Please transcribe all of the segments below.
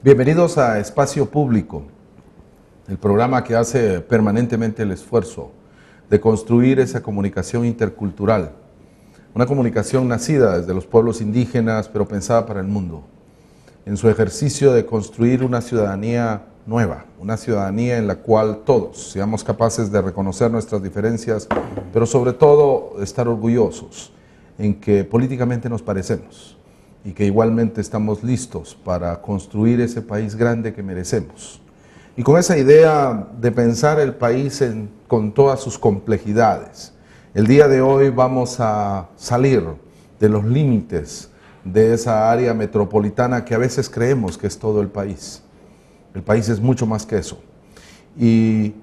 Bienvenidos a Espacio Público, el programa que hace permanentemente el esfuerzo de construir esa comunicación intercultural, una comunicación nacida desde los pueblos indígenas, pero pensada para el mundo, en su ejercicio de construir una ciudadanía nueva, una ciudadanía en la cual todos seamos capaces de reconocer nuestras diferencias, pero sobre todo estar orgullosos en que políticamente nos parecemos y que igualmente estamos listos para construir ese país grande que merecemos. Y con esa idea de pensar el país con todas sus complejidades, el día de hoy vamos a salir de los límites de esa área metropolitana que a veces creemos que es todo el país. El país es mucho más que eso. Y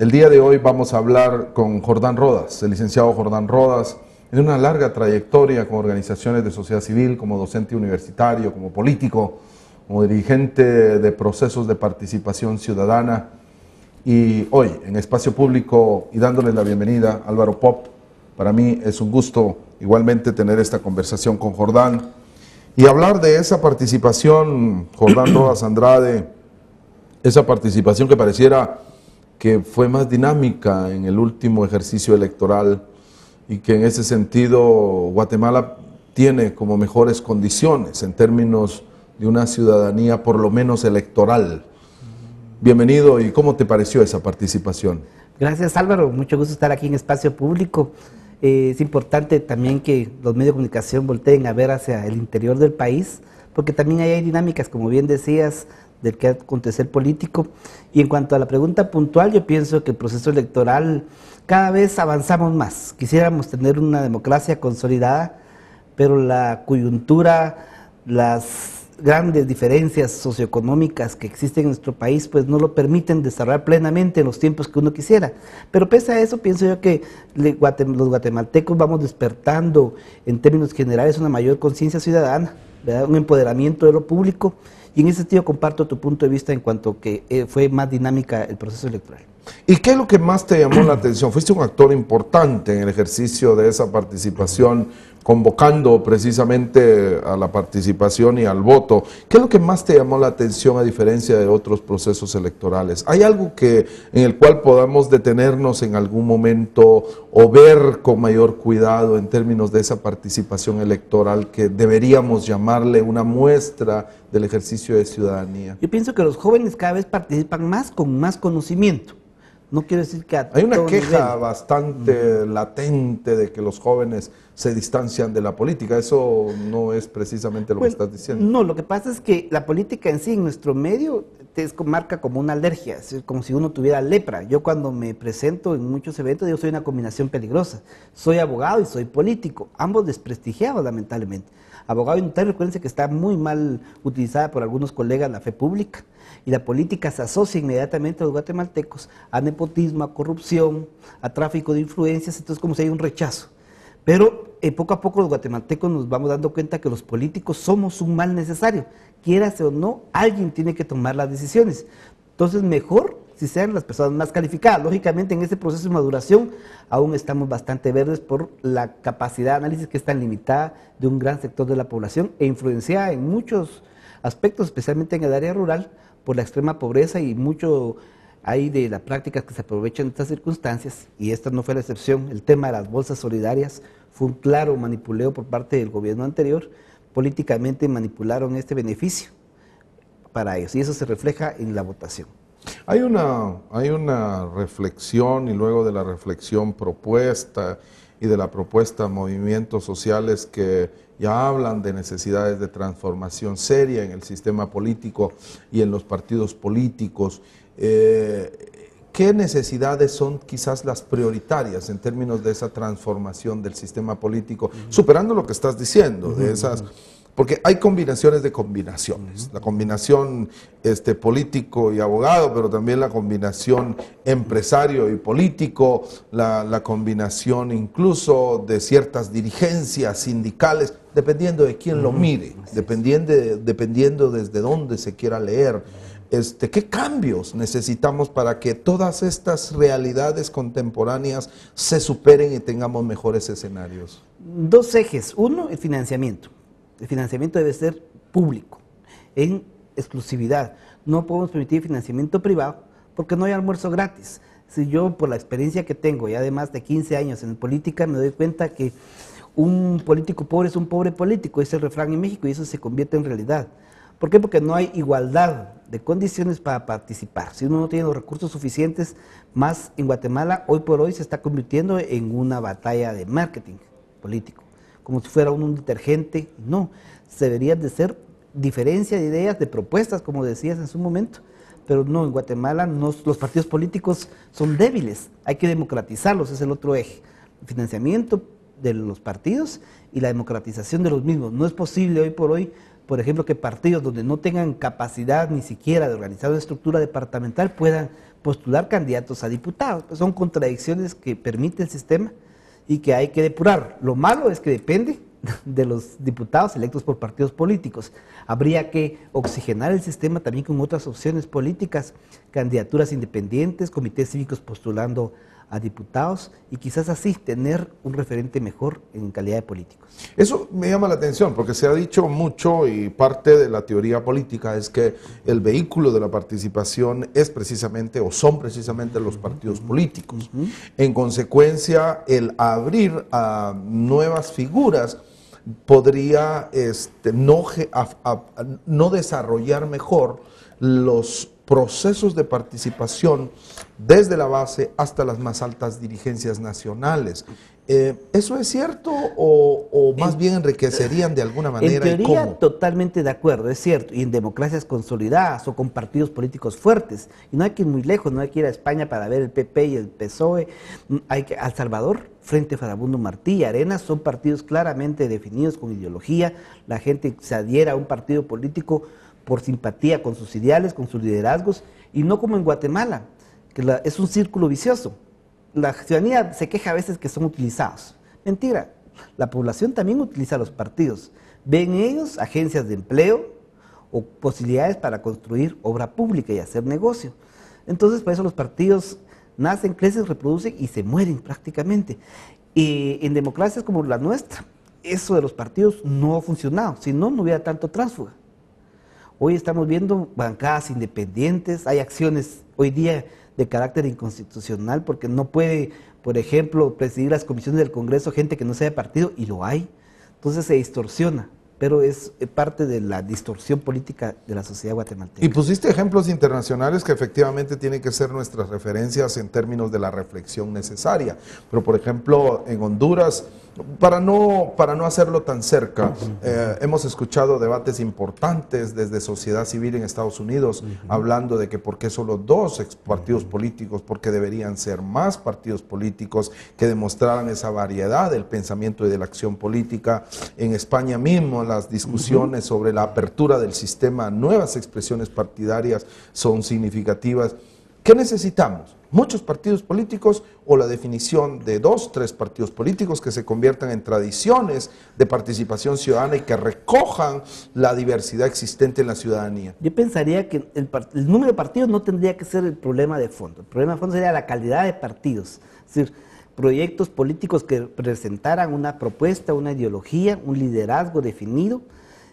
el día de hoy vamos a hablar con Jordán Rodas, el licenciado Jordán Rodas, en una larga trayectoria con organizaciones de sociedad civil, como docente universitario, como político, como dirigente de procesos de participación ciudadana. Y hoy, en Espacio Público, y dándoles la bienvenida, Álvaro Pop, para mí es un gusto igualmente tener esta conversación con Jordán y hablar de esa participación, Jordán Rodas Andrade, esa participación que pareciera que fue más dinámica en el último ejercicio electoral, y que en ese sentido Guatemala tiene como mejores condiciones en términos de una ciudadanía por lo menos electoral. Bienvenido, ¿y cómo te pareció esa participación? Gracias, Álvaro, mucho gusto estar aquí en Espacio Público. Es importante también que los medios de comunicación volteen a ver hacia el interior del país, porque también ahí hay dinámicas, como bien decías, del que acontecer político. Y en cuanto a la pregunta puntual, yo pienso que el proceso electoral cada vez avanzamos más. Quisiéramos tener una democracia consolidada, pero la coyuntura, las grandes diferencias socioeconómicas que existen en nuestro país, pues no lo permiten desarrollar plenamente en los tiempos que uno quisiera. Pero pese a eso, pienso yo que los guatemaltecos vamos despertando en términos generales una mayor conciencia ciudadana, ¿verdad? Un empoderamiento de lo público, y en ese sentido comparto tu punto de vista en cuanto que fue más dinámica el proceso electoral. ¿Y qué es lo que más te llamó la atención? Fuiste un actor importante en el ejercicio de esa participación, convocando precisamente a la participación y al voto. ¿Qué es lo que más te llamó la atención a diferencia de otros procesos electorales? ¿Hay algo en el cual podamos detenernos en algún momento o ver con mayor cuidado en términos de esa participación electoral que deberíamos llamarle una muestra del ejercicio de ciudadanía? Yo pienso que los jóvenes cada vez participan más con más conocimiento. No quiero decir que hay una queja bastante latente de que los jóvenes se distancian de la política. Eso no es precisamente lo que estás diciendo. No, lo que pasa es que la política en sí, en nuestro medio, te marca como una alergia, es como si uno tuviera lepra. Yo cuando me presento en muchos eventos, yo soy una combinación peligrosa. Soy abogado y soy político, ambos desprestigiados lamentablemente. Abogado y notario, recuérdense que está muy mal utilizada por algunos colegas la fe pública, y la política se asocia inmediatamente a los guatemaltecos a nepotismo, a corrupción, a tráfico de influencias, entonces como si hay un rechazo. Pero poco a poco los guatemaltecos nos vamos dando cuenta que los políticos somos un mal necesario, quierase o no, alguien tiene que tomar las decisiones. Entonces mejor si sean las personas más calificadas. Lógicamente en ese proceso de maduración aún estamos bastante verdes por la capacidad de análisis que es tan limitada de un gran sector de la población e influenciada en muchos aspectos, especialmente en el área rural, por la extrema pobreza, y mucho hay de las prácticas que se aprovechan de estas circunstancias, y esta no fue la excepción. El tema de las bolsas solidarias fue un claro manipuleo por parte del gobierno anterior. Políticamente manipularon este beneficio para ellos, y eso se refleja en la votación. Hay una reflexión, y luego de la reflexión propuesta y de la propuesta movimientos sociales que ya hablan de necesidades de transformación seria en el sistema político y en los partidos políticos. ¿Qué necesidades son quizás las prioritarias en términos de esa transformación del sistema político, superando lo que estás diciendo, de esas... Porque hay combinaciones de combinaciones, la combinación político y abogado, pero también la combinación empresario y político, la combinación incluso de ciertas dirigencias sindicales, dependiendo de quién lo mire, dependiendo desde dónde se quiera leer. ¿Qué cambios necesitamos para que todas estas realidades contemporáneas se superen y tengamos mejores escenarios? Dos ejes. Uno, el financiamiento. El financiamiento debe ser público, en exclusividad. No podemos permitir financiamiento privado porque no hay almuerzo gratis. Si yo, por la experiencia que tengo, y además de 15 años en política, me doy cuenta que un político pobre es un pobre político, es el refrán en México, y eso se convierte en realidad. ¿Por qué? Porque no hay igualdad de condiciones para participar. Si uno no tiene los recursos suficientes, más en Guatemala, hoy por hoy se está convirtiendo en una batalla de marketing político, como si fuera un detergente. No, se debería de ser diferencia de ideas, de propuestas, como decías en su momento, pero no, en Guatemala los partidos políticos son débiles, hay que democratizarlos, es el otro eje. El financiamiento de los partidos y la democratización de los mismos. No es posible hoy por hoy, por ejemplo, que partidos donde no tengan capacidad ni siquiera de organizar una estructura departamental puedan postular candidatos a diputados. Pues son contradicciones que permite el sistema y que hay que depurar. Lo malo es que depende de los diputados electos por partidos políticos. Habría que oxigenar el sistema también con otras opciones políticas, candidaturas independientes, comités cívicos postulando a diputados y quizás así tener un referente mejor en calidad de políticos. Eso me llama la atención porque se ha dicho mucho y parte de la teoría política es que el vehículo de la participación es precisamente o son precisamente los partidos políticos. En consecuencia, el abrir a nuevas figuras podría no desarrollar mejor los procesos de participación desde la base hasta las más altas dirigencias nacionales. ¿Eso es cierto o más bien enriquecerían de alguna manera? En teoría, ¿y cómo? totalmente de acuerdo, es cierto, y en democracias consolidadas o con partidos políticos fuertes, y no hay que ir muy lejos, no hay que ir a España para ver el PP y el PSOE, hay que, a El Salvador, Frente Farabundo Martí y Arenas, son partidos claramente definidos con ideología, la gente se adhiera a un partido político por simpatía con sus ideales, con sus liderazgos, y no como en Guatemala, que es un círculo vicioso. La ciudadanía se queja a veces que son utilizados. Mentira, la población también utiliza los partidos. Ven ellos agencias de empleo o posibilidades para construir obra pública y hacer negocio. Entonces, por eso los partidos nacen, crecen, reproducen y se mueren prácticamente. Y en democracias como la nuestra, eso de los partidos no ha funcionado, si no, no hubiera tanto tránsfuga. Hoy estamos viendo bancadas independientes, hay acciones hoy día de carácter inconstitucional porque no puede, por ejemplo, presidir las comisiones del Congreso gente que no sea de partido, y lo hay. Entonces se distorsiona, pero es parte de la distorsión política de la sociedad guatemalteca. Y pusiste ejemplos internacionales que efectivamente tienen que ser nuestras referencias en términos de la reflexión necesaria. Pero, por ejemplo, en Honduras, para no hacerlo tan cerca, hemos escuchado debates importantes desde sociedad civil en Estados Unidos, hablando de que por qué solo 2 partidos políticos, porque deberían ser más partidos políticos que demostraran esa variedad del pensamiento y de la acción política. En España mismo, las discusiones sobre la apertura del sistema, nuevas expresiones partidarias son significativas. ¿Qué necesitamos? ¿Muchos partidos políticos o la definición de 2, 3 partidos políticos que se conviertan en tradiciones de participación ciudadana y que recojan la diversidad existente en la ciudadanía? Yo pensaría que el número de partidos no tendría que ser el problema de fondo. El problema de fondo sería la calidad de partidos. Es decir, proyectos políticos que presentaran una propuesta, una ideología, un liderazgo definido,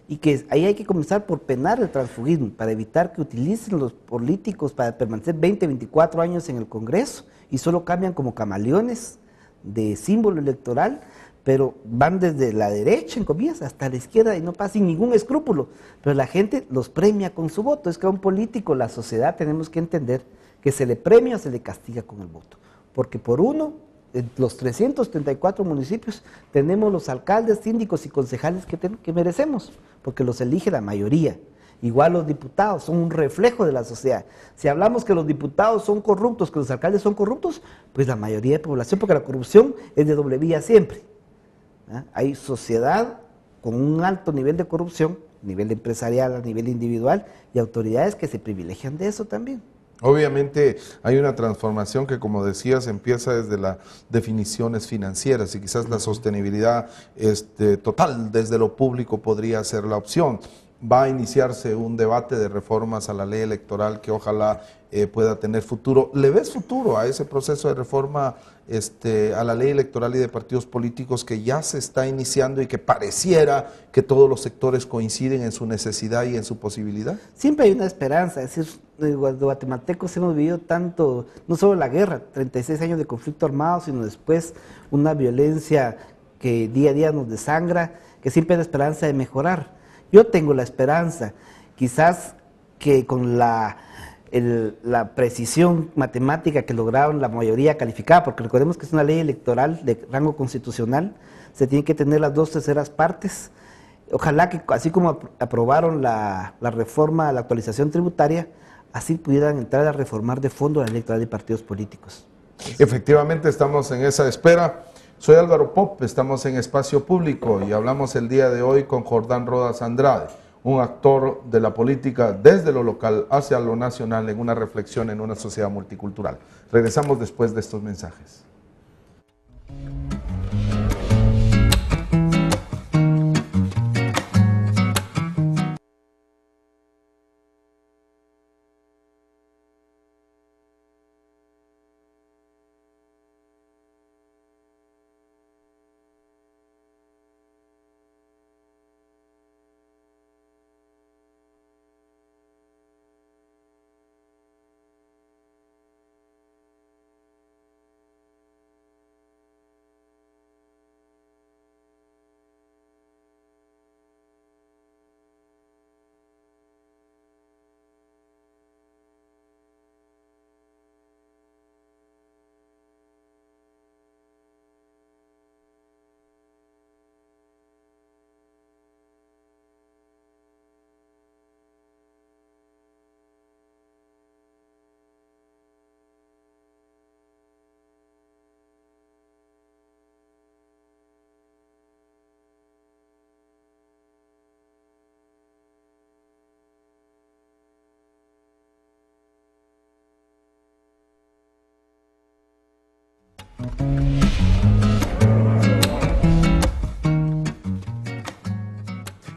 y que ahí hay que comenzar por penar el transfugismo, para evitar que utilicen los políticos para permanecer 20, 24 años en el Congreso y solo cambian como camaleones de símbolo electoral, pero van desde la derecha, en comillas, hasta la izquierda y no pasan ningún escrúpulo, pero la gente los premia con su voto. Es que a un político, la sociedad, tenemos que entender que se le premia o se le castiga con el voto, porque por uno, en los 334 municipios, tenemos los alcaldes, síndicos y concejales que merecemos, porque los elige la mayoría. Igual los diputados son un reflejo de la sociedad. Si hablamos que los diputados son corruptos, que los alcaldes son corruptos, pues la mayoría de población, porque la corrupción es de doble vía siempre. Hay sociedad con un alto nivel de corrupción, a nivel empresarial, a nivel individual, y autoridades que se privilegian de eso también. Obviamente hay una transformación que, como decías, empieza desde las definiciones financieras y quizás la sostenibilidad total desde lo público podría ser la opción. va a iniciarse un debate de reformas a la ley electoral que ojalá pueda tener futuro. ¿Le ves futuro a ese proceso de reforma a la ley electoral y de partidos políticos que ya se está iniciando y que pareciera que todos los sectores coinciden en su necesidad y en su posibilidad? Siempre hay una esperanza, es decir, los guatemaltecos hemos vivido tanto, no solo la guerra, 36 años de conflicto armado, sino después una violencia que día a día nos desangra, que siempre hay la esperanza de mejorar. Yo tengo la esperanza, quizás que con la precisión matemática que lograron la mayoría calificada, porque recordemos que es una ley electoral de rango constitucional, se tienen que tener las 2/3 partes. Ojalá que así como aprobaron la reforma, la actualización tributaria, así pudieran entrar a reformar de fondo la ley electoral de partidos políticos. Efectivamente estamos en esa espera. Soy Álvaro Pop, estamos en Espacio Público y hablamos el día de hoy con Jordán Rodas Andrade, un actor de la política desde lo local hacia lo nacional en una reflexión en una sociedad multicultural. Regresamos después de estos mensajes.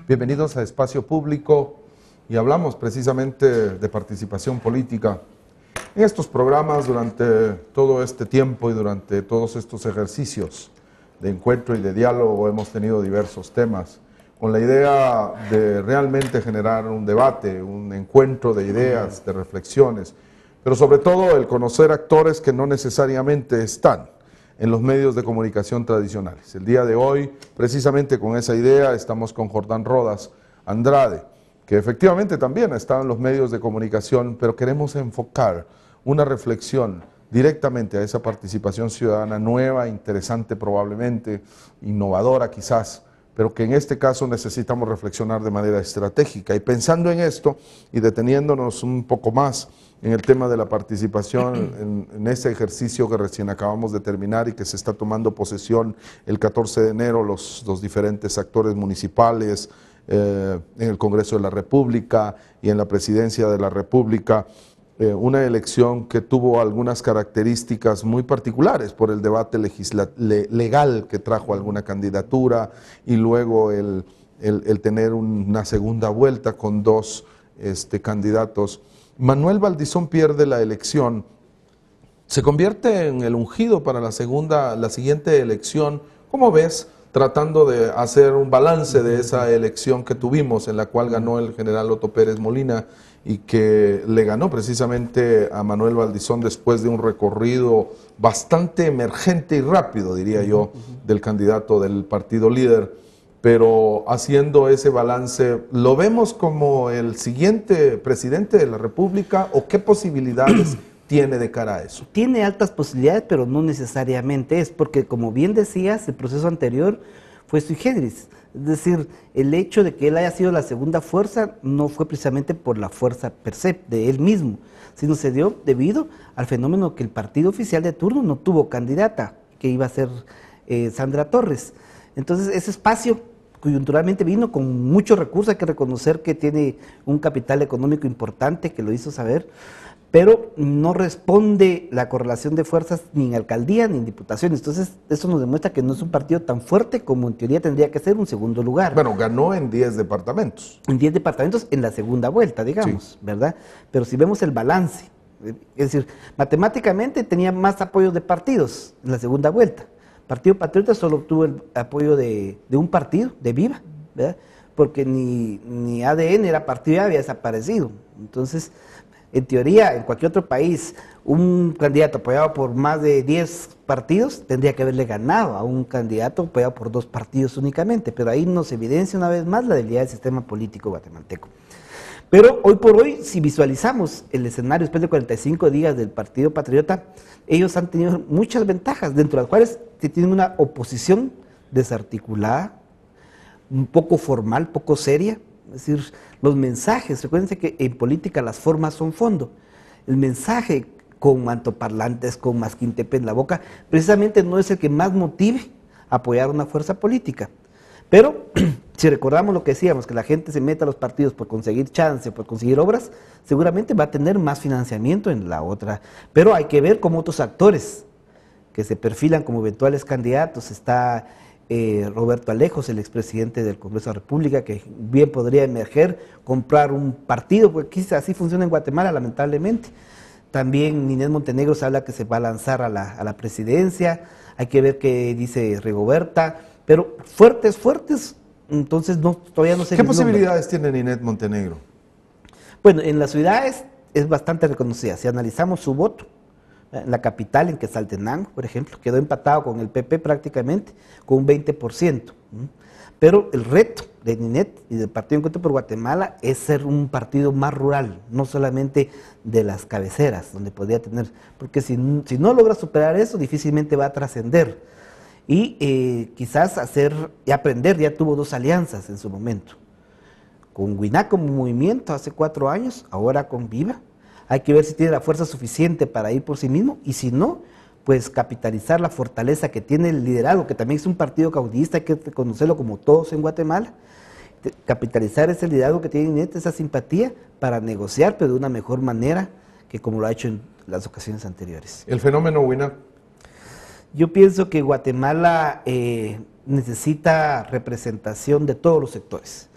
Bienvenidos a Espacio Público y hablamos precisamente de participación política. En estos programas, durante todo este tiempo y durante todos estos ejercicios de encuentro y de diálogo, hemos tenido diversos temas con la idea de realmente generar un debate, un encuentro de ideas, de reflexiones, pero sobre todo el conocer actores que no necesariamente están en los medios de comunicación tradicionales. El día de hoy, precisamente con esa idea, estamos con Jordán Rodas Andrade, que efectivamente también está en los medios de comunicación, pero queremos enfocar una reflexión directamente a esa participación ciudadana nueva, interesante probablemente, innovadora quizás, pero que en este caso necesitamos reflexionar de manera estratégica. Y pensando en esto y deteniéndonos un poco más en el tema de la participación en ese ejercicio que recién acabamos de terminar y que se está tomando posesión el 14 de enero, los diferentes actores municipales, en el Congreso de la República y en la Presidencia de la República, una elección que tuvo algunas características muy particulares por el debate legal que trajo alguna candidatura y luego el tener una segunda vuelta con dos candidatos. Manuel Valdizón pierde la elección, se convierte en el ungido para la siguiente elección. ¿Cómo ves, tratando de hacer un balance de esa elección que tuvimos, en la cual ganó el general Otto Pérez Molina y que le ganó precisamente a Manuel Valdizón después de un recorrido bastante emergente y rápido, diría yo, del candidato del partido líder? Pero haciendo ese balance, ¿lo vemos como el siguiente presidente de la República o qué posibilidades tiene de cara a eso? Tiene altas posibilidades, pero no necesariamente es, porque como bien decías, el proceso anterior fue sui generis. Es decir, el hecho de que él haya sido la segunda fuerza no fue precisamente por la fuerza per se de él mismo, sino se dio debido al fenómeno que el partido oficial de turno no tuvo candidata, que iba a ser Sandra Torres. Entonces ese espacio coyunturalmente vino con muchos recursos, hay que reconocer que tiene un capital económico importante que lo hizo saber, pero no responde la correlación de fuerzas ni en alcaldía ni en diputaciones. Entonces, eso nos demuestra que no es un partido tan fuerte como en teoría tendría que ser un segundo lugar. Bueno, ganó en 10 departamentos. En 10 departamentos en la segunda vuelta, digamos, sí, ¿verdad? Pero si vemos el balance, es decir, matemáticamente tenía más apoyos de partidos en la segunda vuelta. Partido Patriota solo obtuvo el apoyo de un partido, de Viva, ¿verdad? Porque ni ADN era partido, ya había desaparecido. Entonces, en teoría, en cualquier otro país, un candidato apoyado por más de 10 partidos tendría que haberle ganado a un candidato apoyado por 2 partidos únicamente, pero ahí nos evidencia una vez más la debilidad del sistema político guatemalteco. Pero hoy por hoy, si visualizamos el escenario después de 45 días del Partido Patriota, ellos han tenido muchas ventajas, dentro de las cuales tienen una oposición desarticulada, un poco formal, poco seria. Es decir, los mensajes, recuérdense que en política las formas son fondo. El mensaje con altoparlantes, con masquintepe en la boca, precisamente no es el que más motive a apoyar una fuerza política. Pero, si recordamos lo que decíamos, que la gente se mete a los partidos por conseguir chance, por conseguir obras, seguramente va a tener más financiamiento en la otra. Pero hay que ver cómo otros actores que se perfilan como eventuales candidatos, está Roberto Alejos, el expresidente del Congreso de la República, que bien podría emerger, comprar un partido, porque quizás así funciona en Guatemala, lamentablemente. También Ninette Montenegro se habla que se va a lanzar a la presidencia, hay que ver qué dice Rigoberta, pero fuertes, entonces todavía no se... ¿Qué posibilidades tiene Ninette Montenegro? Bueno, en las ciudades es bastante reconocida, si analizamos su voto, en la capital, en Quetzaltenango, por ejemplo, quedó empatado con el PP prácticamente, con un 20%. Pero el reto de Ninette y del Partido Encuentro por Guatemala es ser un partido más rural, no solamente de las cabeceras, donde podría tener, porque si no logra superar eso, difícilmente va a trascender. Y quizás hacer y aprender, ya tuvo 2 alianzas en su momento, con WINAC como movimiento hace 4 años, ahora con Viva. Hay que ver si tiene la fuerza suficiente para ir por sí mismo, y si no, pues capitalizar la fortaleza que tiene el liderazgo, que también es un partido caudillista, hay que reconocerlo como todos en Guatemala, capitalizar ese liderazgo que tiene Ninette, esa simpatía, para negociar, pero de una mejor manera que como lo ha hecho en las ocasiones anteriores. ¿El fenómeno WINAC? Yo pienso que Guatemala necesita representación de todos los sectores.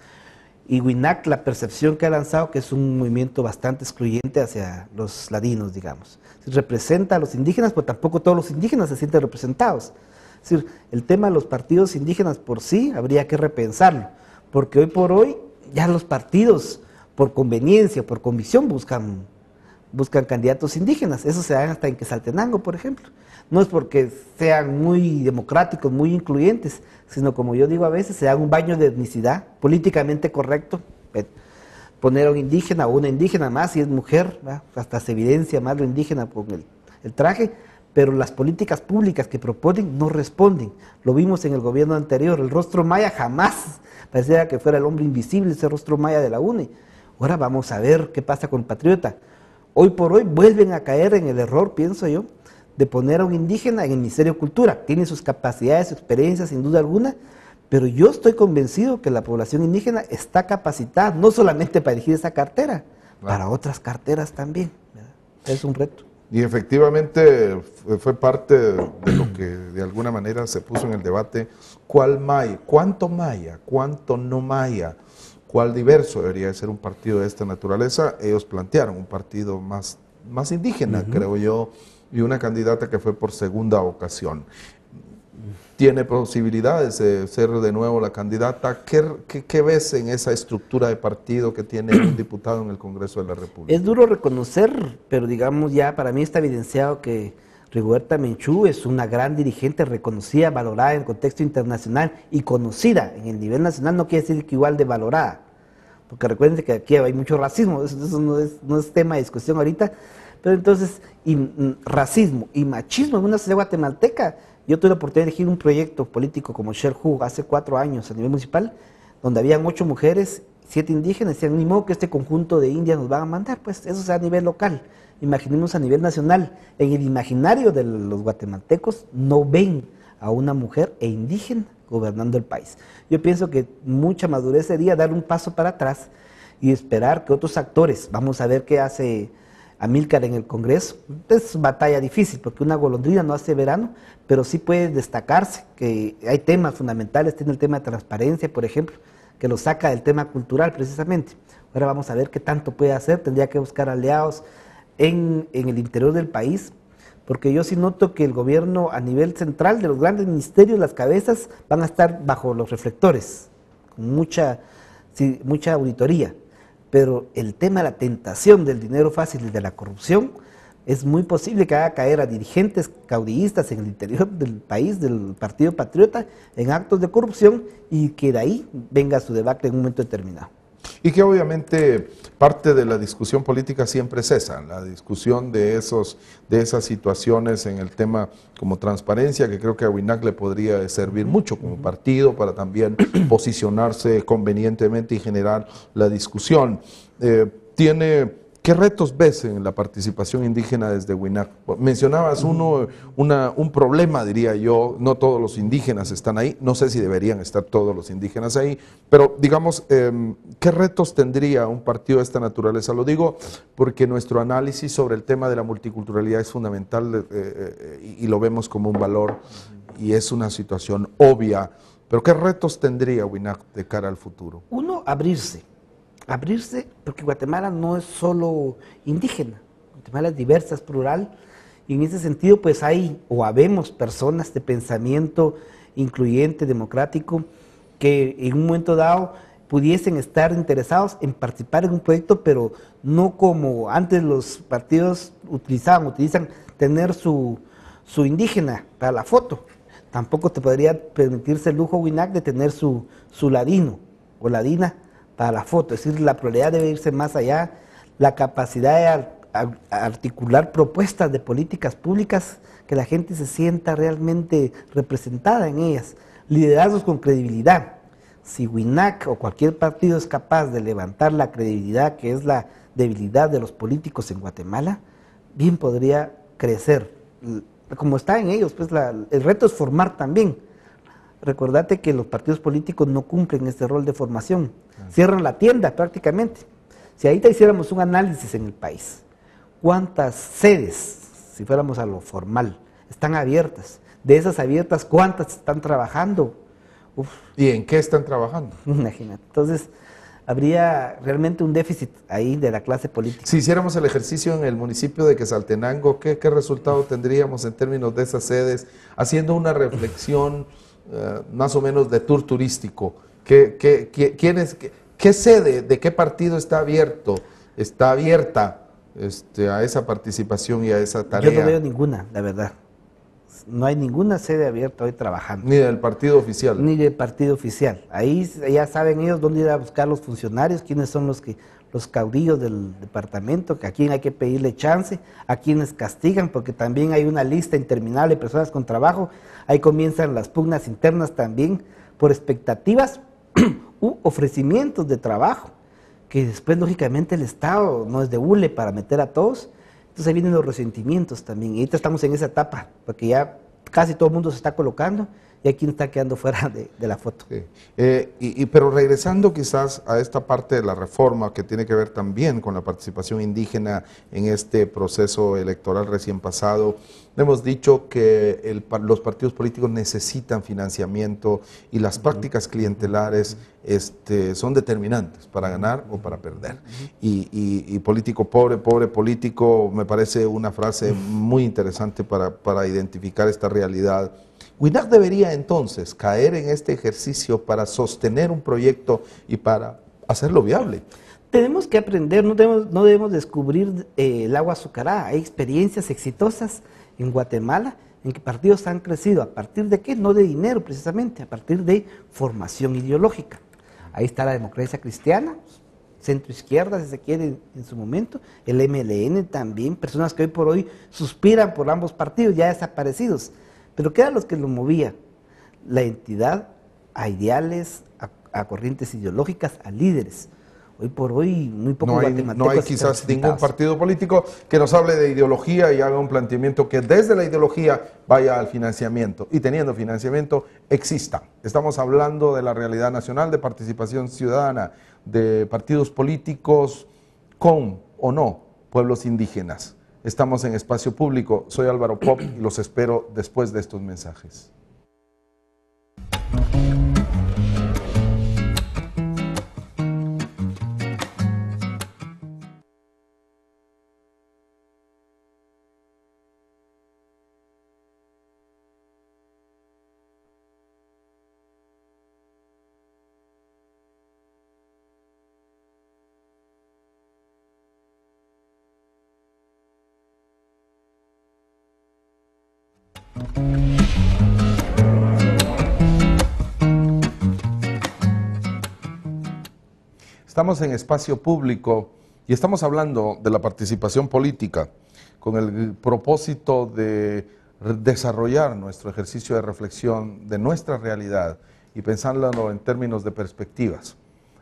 Y WINAC, la percepción que ha lanzado, que es un movimiento bastante excluyente hacia los ladinos, digamos. Representa a los indígenas, pero tampoco todos los indígenas se sienten representados. Es decir, el tema de los partidos indígenas por sí habría que repensarlo, porque hoy por hoy ya los partidos, por conveniencia, por convicción, buscan candidatos indígenas. Eso se da hasta en Quetzaltenango, por ejemplo. No es porque sean muy democráticos, muy incluyentes, sino, como yo digo a veces, se da un baño de etnicidad, políticamente correcto, poner a un indígena o una indígena más, si es mujer, ¿verdad? Hasta se evidencia más lo indígena con el traje, pero las políticas públicas que proponen no responden. Lo vimos en el gobierno anterior, el rostro maya jamás parecía que fuera el hombre invisible, ese rostro maya de la UNE. Ahora vamos a ver qué pasa con el Patriota. Hoy por hoy vuelven a caer en el error, pienso yo, de poner a un indígena en el Ministerio de Cultura. Tiene sus capacidades, su experiencia, sin duda alguna, pero yo estoy convencido que la población indígena está capacitada, no solamente para elegir esa cartera, para otras carteras también, ¿verdad? Es un reto. Y efectivamente fue parte de lo que de alguna manera se puso en el debate, ¿cuál maya? ¿Cuánto maya? ¿Cuánto no maya? ¿Cuál diverso debería ser un partido de esta naturaleza? Ellos plantearon un partido más indígena, creo yo, y una candidata que fue por segunda ocasión. ¿Tiene posibilidades de ser de nuevo la candidata? ¿Qué ves en esa estructura de partido que tiene un diputado en el Congreso de la República? Es duro reconocer, pero digamos ya para mí está evidenciado que Rigoberta Menchú es una gran dirigente reconocida, valorada en el contexto internacional y conocida en el nivel nacional, no quiere decir que igual de valorada, porque recuerden que aquí hay mucho racismo, eso no es tema de discusión ahorita, pero entonces racismo y machismo en una sociedad guatemalteca. Yo tuve la oportunidad de elegir un proyecto político como Sherhu hace 4 años a nivel municipal, donde habían 8 mujeres, 7 indígenas, decían, ni modo que este conjunto de indias nos van a mandar, pues eso sea a nivel local. Imaginemos a nivel nacional. En el imaginario de los guatemaltecos no ven a una mujer e indígena gobernando el país. Yo pienso que mucha madurez sería dar un paso para atrás y esperar que otros actores, vamos a ver qué hace Amílcar en el Congreso. Es batalla difícil porque una golondrina no hace verano, pero sí puede destacarse que hay temas fundamentales, tiene el tema de transparencia, por ejemplo, que lo saca del tema cultural precisamente. Ahora vamos a ver qué tanto puede hacer, tendría que buscar aliados en el interior del país, porque yo sí noto que el gobierno a nivel central de los grandes ministerios, las cabezas van a estar bajo los reflectores, con mucha auditoría, pero el tema de la tentación del dinero fácil y de la corrupción es muy posible que haga caer a dirigentes caudillistas en el interior del país, del Partido Patriota, en actos de corrupción y que de ahí venga su debacle en un momento determinado. Y que obviamente parte de la discusión política siempre es esa, la discusión de esas situaciones en el tema como transparencia, que creo que a WINAC le podría servir mucho como partido para también posicionarse convenientemente y generar la discusión. ¿Qué retos ves en la participación indígena desde WINAC? Mencionabas un problema, diría yo, no todos los indígenas están ahí, no sé si deberían estar todos los indígenas ahí, pero digamos, ¿qué retos tendría un partido de esta naturaleza? Lo digo porque nuestro análisis sobre el tema de la multiculturalidad es fundamental y lo vemos como un valor y es una situación obvia, pero ¿qué retos tendría WINAC de cara al futuro? Uno, abrirse, porque Guatemala no es solo indígena, Guatemala es diversa, es plural, y en ese sentido pues hay o habemos personas de pensamiento incluyente, democrático, que en un momento dado pudiesen estar interesados en participar en un proyecto, pero no como antes los partidos utilizan tener su indígena para la foto. Tampoco te podría permitirse el lujo WINAC de tener su ladino o ladina para la foto, es decir, la pluralidad debe irse más allá, la capacidad de articular propuestas de políticas públicas que la gente se sienta realmente representada en ellas, liderazgos con credibilidad. Si WINAC o cualquier partido es capaz de levantar la credibilidad, que es la debilidad de los políticos en Guatemala, bien podría crecer. Como está en ellos, pues el reto es formar también. Recordate que los partidos políticos no cumplen este rol de formación, cierran la tienda prácticamente. Si ahorita hiciéramos un análisis en el país, ¿cuántas sedes, si fuéramos a lo formal, están abiertas? De esas abiertas, ¿cuántas están trabajando? Uf. ¿Y en qué están trabajando? Imagínate. Entonces, habría realmente un déficit ahí de la clase política. Si hiciéramos el ejercicio en el municipio de Quetzaltenango, ¿qué resultado tendríamos en términos de esas sedes? Haciendo una reflexión más o menos de tour turístico. ¿Qué sede, de qué partido está abierta a esa participación y a esa tarea? Yo no veo ninguna, la verdad. No hay ninguna sede abierta hoy trabajando. Ni del partido oficial. Ni del partido oficial. Ahí ya saben ellos dónde ir a buscar los funcionarios, quiénes son los caudillos del departamento, a quién hay que pedirle chance, a quienes castigan, porque también hay una lista interminable de personas con trabajo. Ahí comienzan las pugnas internas también por expectativas u ofrecimientos de trabajo, que después lógicamente el Estado no es de hule para meter a todos. Entonces ahí vienen los resentimientos también, y ahorita estamos en esa etapa, porque ya casi todo el mundo se está colocando, y hay quien está quedando fuera de la foto. Sí. Pero regresando quizás a esta parte de la reforma que tiene que ver también con la participación indígena en este proceso electoral recién pasado, hemos dicho que los partidos políticos necesitan financiamiento y las prácticas clientelares son determinantes para ganar o para perder. Y político pobre, pobre político, me parece una frase muy interesante para identificar esta realidad. WINAC debería entonces caer en este ejercicio para sostener un proyecto y para hacerlo viable. Tenemos que aprender, no debemos descubrir el agua azucarada. Hay experiencias exitosas en Guatemala en que partidos han crecido. ¿A partir de qué? No de dinero precisamente, a partir de formación ideológica. Ahí está la democracia cristiana, centro izquierda si se quiere en su momento, el MLN también, personas que hoy por hoy suspiran por ambos partidos ya desaparecidos. Pero ¿qué era lo que lo movía? La entidad a ideales, a corrientes ideológicas, a líderes. Hoy por hoy muy pocos guatemaltecos. No hay quizás ningún partido político que nos hable de ideología y haga un planteamiento que desde la ideología vaya al financiamiento. Y teniendo financiamiento, exista. Estamos hablando de la realidad nacional, de participación ciudadana, de partidos políticos con o no pueblos indígenas. Estamos en Espacio Público, soy Álvaro Pop y los espero después de estos mensajes. Estamos en Espacio Público y estamos hablando de la participación política con el propósito de desarrollar nuestro ejercicio de reflexión de nuestra realidad y pensándolo en términos de perspectivas.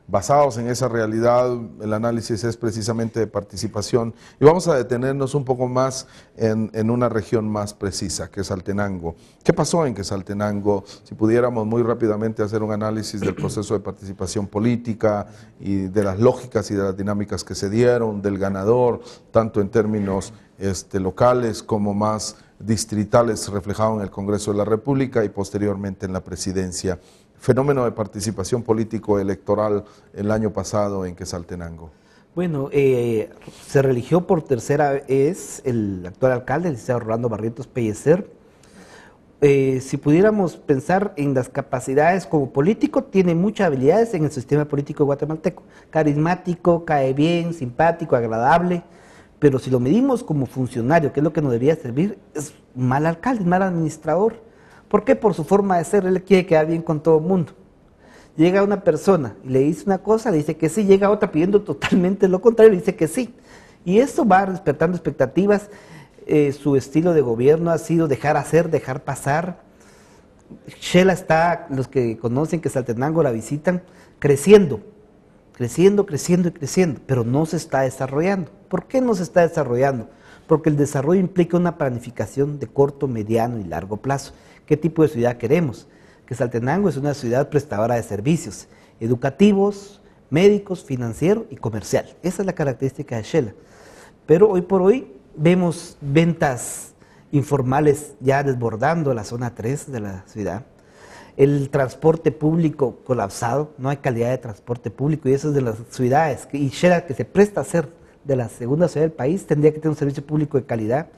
Basados en esa realidad, el análisis es precisamente de participación y vamos a detenernos un poco más en una región más precisa, Quetzaltenango. ¿Qué pasó en Quetzaltenango? Si pudiéramos muy rápidamente hacer un análisis del proceso de participación política y de las lógicas y de las dinámicas que se dieron, del ganador, tanto en términos locales como más distritales, reflejado en el Congreso de la República y posteriormente en la presidencia. Fenómeno de participación político-electoral el año pasado en Quetzaltenango. Bueno, se religió por tercera vez el actual alcalde, el licenciado Rolando Barrientos Pellecer. Si pudiéramos pensar en las capacidades como político, tiene muchas habilidades en el sistema político guatemalteco. Carismático, cae bien, simpático, agradable, pero si lo medimos como funcionario, que es lo que nos debería servir, es un mal alcalde, un mal administrador. ¿Por qué? Por su forma de ser, él quiere quedar bien con todo el mundo. Llega una persona y le dice una cosa, le dice que sí, llega otra pidiendo totalmente lo contrario, le dice que sí. Y esto va despertando expectativas. Su estilo de gobierno ha sido dejar hacer, dejar pasar. Xela está, los que conocen Quetzaltenango la visitan, creciendo, pero no se está desarrollando. ¿Por qué no se está desarrollando? Porque el desarrollo implica una planificación de corto, mediano y largo plazo. ¿Qué tipo de ciudad queremos? Quetzaltenango es una ciudad prestadora de servicios educativos, médicos, financieros y comercial. Esa es la característica de Xela. Pero hoy por hoy vemos ventas informales ya desbordando la zona 3 de la ciudad. El transporte público colapsado, no hay calidad de transporte público y eso es de las ciudades. Y Xela, que se presta a ser de la segunda ciudad del país, tendría que tener un servicio público de calidad.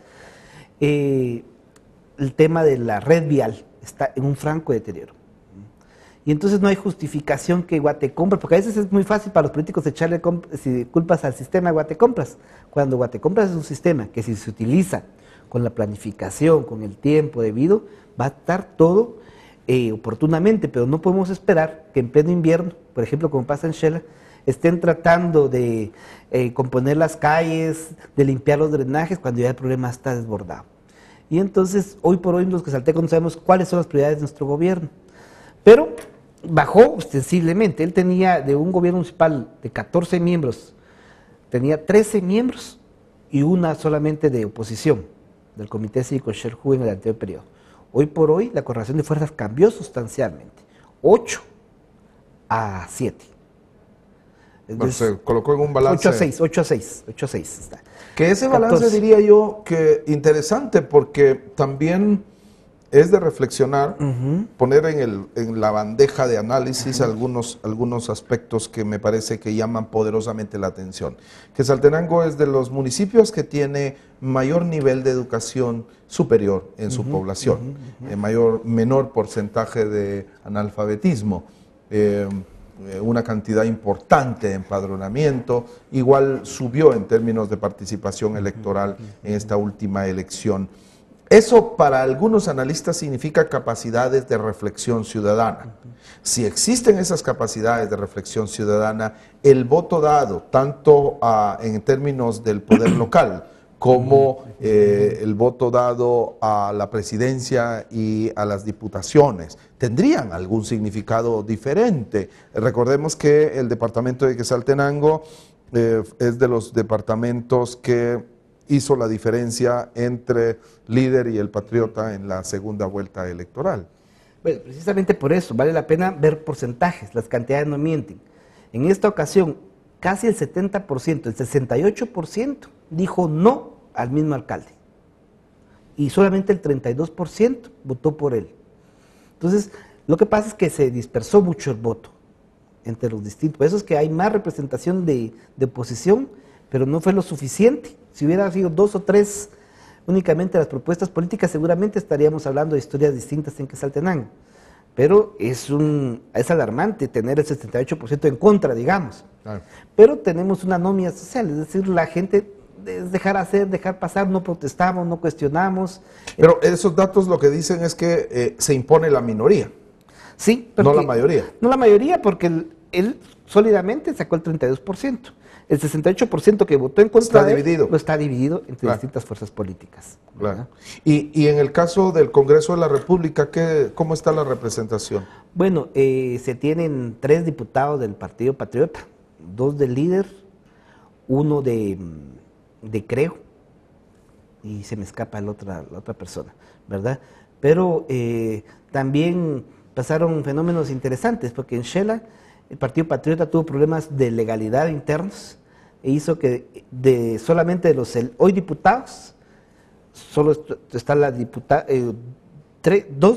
El tema de la red vial está en un franco deterioro. Y entonces no hay justificación que Guatecompras, porque a veces es muy fácil para los políticos echarle culpas al sistema de Guatecompras, cuando Guatecompras es un sistema que si se utiliza con la planificación, con el tiempo debido, va a estar todo oportunamente, pero no podemos esperar que en pleno invierno, por ejemplo como pasa en Xela, estén tratando de componer las calles, de limpiar los drenajes cuando ya el problema está desbordado. Y entonces, hoy por hoy los quetzaltecos no sabemos cuáles son las prioridades de nuestro gobierno. Pero bajó ostensiblemente, él tenía de un gobierno municipal de 14 miembros, tenía 13 miembros y una solamente de oposición, del Comité Cívico Xeljú en el anterior periodo. Hoy por hoy la correlación de fuerzas cambió sustancialmente, 8 a 7. Bueno, se colocó en un balance. 8 a 6 está. Que ese balance 14. diría yo que interesante porque también es de reflexionar, poner en la bandeja de análisis algunos aspectos que me parece que llaman poderosamente la atención. Quetzaltenango es de los municipios que tiene mayor nivel de educación superior en su población, menor porcentaje de analfabetismo, una cantidad importante de empadronamiento, igual subió en términos de participación electoral en esta última elección. Eso para algunos analistas significa capacidades de reflexión ciudadana. Si existen esas capacidades de reflexión ciudadana, el voto dado, tanto en términos del poder local, como el voto dado a la presidencia y a las diputaciones, tendrían algún significado diferente. Recordemos que el departamento de Quetzaltenango es de los departamentos que hizo la diferencia entre líder y el patriota en la segunda vuelta electoral. Bueno, precisamente por eso vale la pena ver porcentajes, las cantidades no mienten. En esta ocasión, casi el 70%, el 68% dijo no al mismo alcalde. Y solamente el 32% votó por él. Entonces, lo que pasa es que se dispersó mucho el voto entre los distintos. Por eso es que hay más representación de oposición, pero no fue lo suficiente. Si hubiera sido 2 o 3 únicamente las propuestas políticas, seguramente estaríamos hablando de historias distintas en Quetzaltenango. Pero es alarmante tener el 78% en contra, digamos. Claro. Pero tenemos una anomia social, es decir, la gente es dejar hacer, dejar pasar, no protestamos, no cuestionamos. Pero esos datos lo que dicen es que se impone la minoría. Sí, no la mayoría. No la mayoría, porque él sólidamente sacó el 32%. El 68% que votó en contra está dividido entre distintas fuerzas políticas. Claro. Y en el caso del Congreso de la República, ¿cómo está la representación? Bueno, se tienen 3 diputados del Partido Patriota, 2 del líder, 1 de Creo, y se me escapa la otra persona, ¿verdad? Pero también pasaron fenómenos interesantes, porque en Xela el Partido Patriota tuvo problemas de legalidad internos e hizo que solamente de los hoy diputados, solo está la 2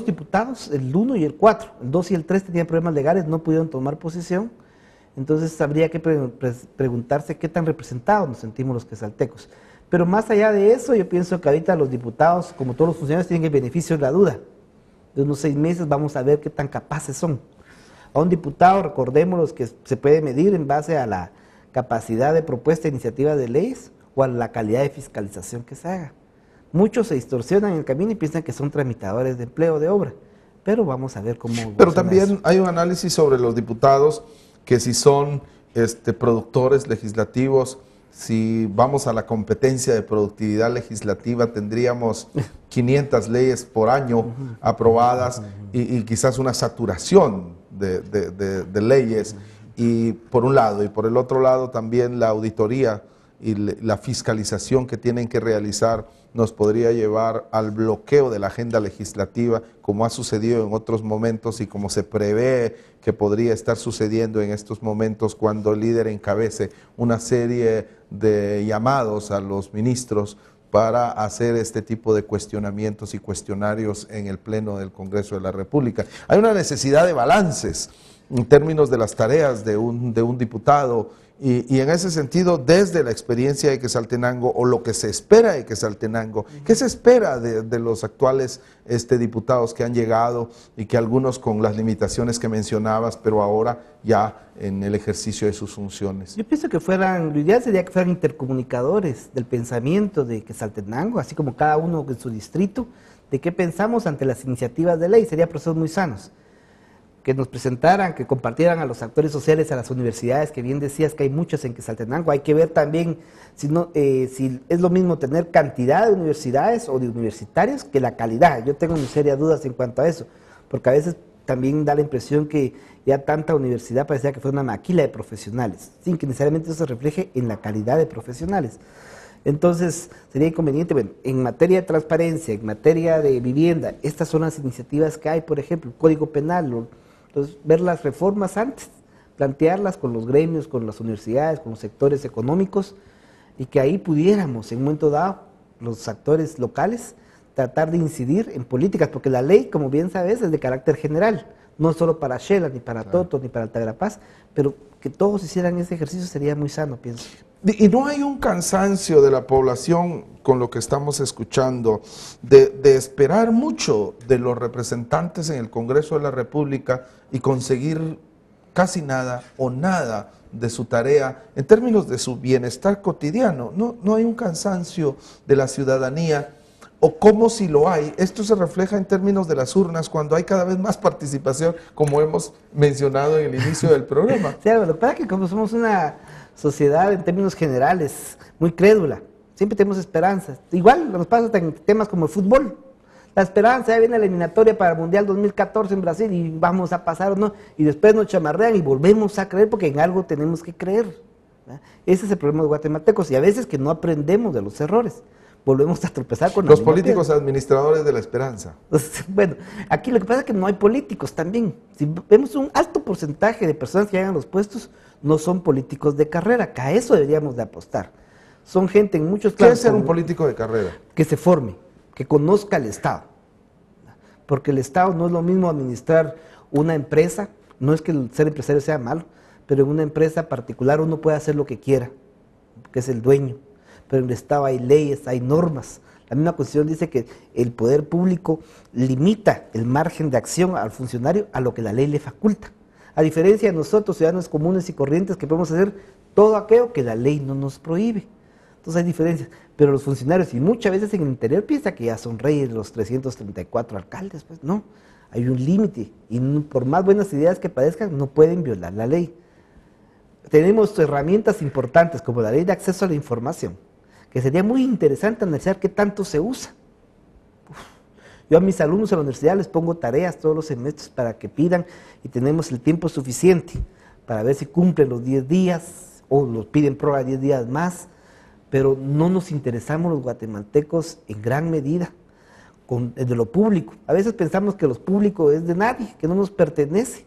diputados, el 1 y el 4, el 2 y el 3 tenían problemas legales, no pudieron tomar posición. Entonces habría que preguntarse qué tan representados nos sentimos los quetzaltecos. Pero más allá de eso, yo pienso que ahorita los diputados, como todos los funcionarios, tienen el beneficio de la duda. De unos 6 meses vamos a ver qué tan capaces son. A un diputado, recordémoslos que se puede medir en base a la capacidad de propuesta de iniciativa de leyes o a la calidad de fiscalización que se haga. Muchos se distorsionan en el camino y piensan que son tramitadores de empleo de obra, pero vamos a ver cómo... Pero también hay un análisis sobre los diputados, que si son productores legislativos, si vamos a la competencia de productividad legislativa, tendríamos 500 leyes por año aprobadas y quizás una saturación de leyes, y por un lado, y por el otro lado también la auditoría y la fiscalización que tienen que realizar nos podría llevar al bloqueo de la agenda legislativa, como ha sucedido en otros momentos y como se prevé que podría estar sucediendo en estos momentos cuando el líder encabece una serie de llamados a los ministros para hacer este tipo de cuestionamientos y cuestionarios en el Pleno del Congreso de la República. Hay una necesidad de balances en términos de las tareas de un diputado, y en ese sentido, desde la experiencia de Quetzaltenango, o lo que se espera de Quetzaltenango, ¿qué se espera de los actuales diputados que han llegado y que algunos con las limitaciones que mencionabas, pero ahora ya en el ejercicio de sus funciones? Yo pienso que lo ideal sería que fueran intercomunicadores del pensamiento de Quetzaltenango, así como cada uno en su distrito, de qué pensamos ante las iniciativas de ley. Sería procesos muy sanos. Que nos presentaran, que compartieran a los actores sociales, a las universidades, que bien decías que hay muchas en Quetzaltenango. Hay que ver también si es lo mismo tener cantidad de universidades o de universitarios que la calidad. Yo tengo muy serias dudas en cuanto a eso, porque a veces también da la impresión que ya tanta universidad parecía que fue una maquila de profesionales, sin que necesariamente eso se refleje en la calidad de profesionales. Entonces, sería inconveniente, bueno, en materia de transparencia, en materia de vivienda, estas son las iniciativas que hay, por ejemplo, el Código Penal. Entonces, ver las reformas antes, plantearlas con los gremios, con las universidades, con los sectores económicos, y que ahí pudiéramos, en un momento dado, los actores locales, tratar de incidir en políticas, porque la ley, como bien sabes, es de carácter general, no solo para Xela, ni para Toto, ni para Altaverapaz, pero que todos hicieran ese ejercicio sería muy sano, pienso. Y no hay un cansancio de la población con lo que estamos escuchando, de esperar mucho de los representantes en el Congreso de la República y conseguir casi nada o nada de su tarea en términos de su bienestar cotidiano. No hay un cansancio de la ciudadanía, o como si lo hay. Esto se refleja en términos de las urnas, cuando hay cada vez más participación, como hemos mencionado en el inicio del programa. Sí, lo que pasa es que como somos una sociedad en términos generales muy crédula, siempre tenemos esperanzas. Igual nos pasa en temas como el fútbol. La esperanza, ya viene la eliminatoria para el Mundial 2014 en Brasil y vamos a pasar o no, y después nos chamarrean y volvemos a creer porque en algo tenemos que creer, ¿verdad? Ese es el problema de los guatemaltecos, y a veces que no aprendemos de los errores. Volvemos a tropezar con los políticos administradores de la esperanza. Bueno, aquí lo que pasa es que no hay políticos también. Si vemos un alto porcentaje de personas que llegan a los puestos, no son políticos de carrera, que a eso deberíamos de apostar. Son gente en muchos ¿Qué es casos ser un político de carrera? que se forme, que conozca el Estado. Porque el Estado no es lo mismo administrar una empresa, no es que el ser empresario sea malo, pero en una empresa particular uno puede hacer lo que quiera, porque es el dueño. Pero en el Estado hay leyes, hay normas. La misma Constitución dice que el poder público limita el margen de acción al funcionario a lo que la ley le faculta. A diferencia de nosotros, ciudadanos comunes y corrientes, que podemos hacer todo aquello que la ley no nos prohíbe. Entonces hay diferencias, pero los funcionarios, y muchas veces en el interior piensa que ya son reyes los 334 alcaldes, pues no, hay un límite, y por más buenas ideas que padezcan, no pueden violar la ley. Tenemos herramientas importantes como la ley de acceso a la información, que sería muy interesante analizar qué tanto se usa. Yo a mis alumnos en la universidad les pongo tareas todos los semestres para que pidan, y tenemos el tiempo suficiente para ver si cumplen los 10 días, o los piden prueba 10 días más, pero no nos interesamos los guatemaltecos en gran medida de lo público. A veces pensamos que lo público es de nadie, que no nos pertenece,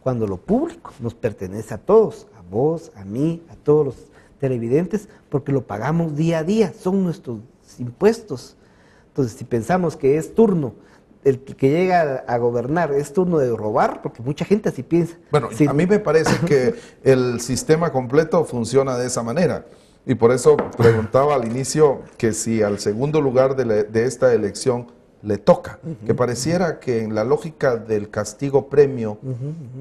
cuando lo público nos pertenece a todos, a vos, a mí, a todos los televidentes, porque lo pagamos día a día, son nuestros impuestos. Entonces, si pensamos que es turno, el que llega a gobernar, es turno de robar, porque mucha gente así piensa. Bueno, Sí. a mí me parece que el sistema completo funciona de esa manera. Y por eso preguntaba al inicio que si al segundo lugar de esta elección le toca, que pareciera que en la lógica del castigo-premio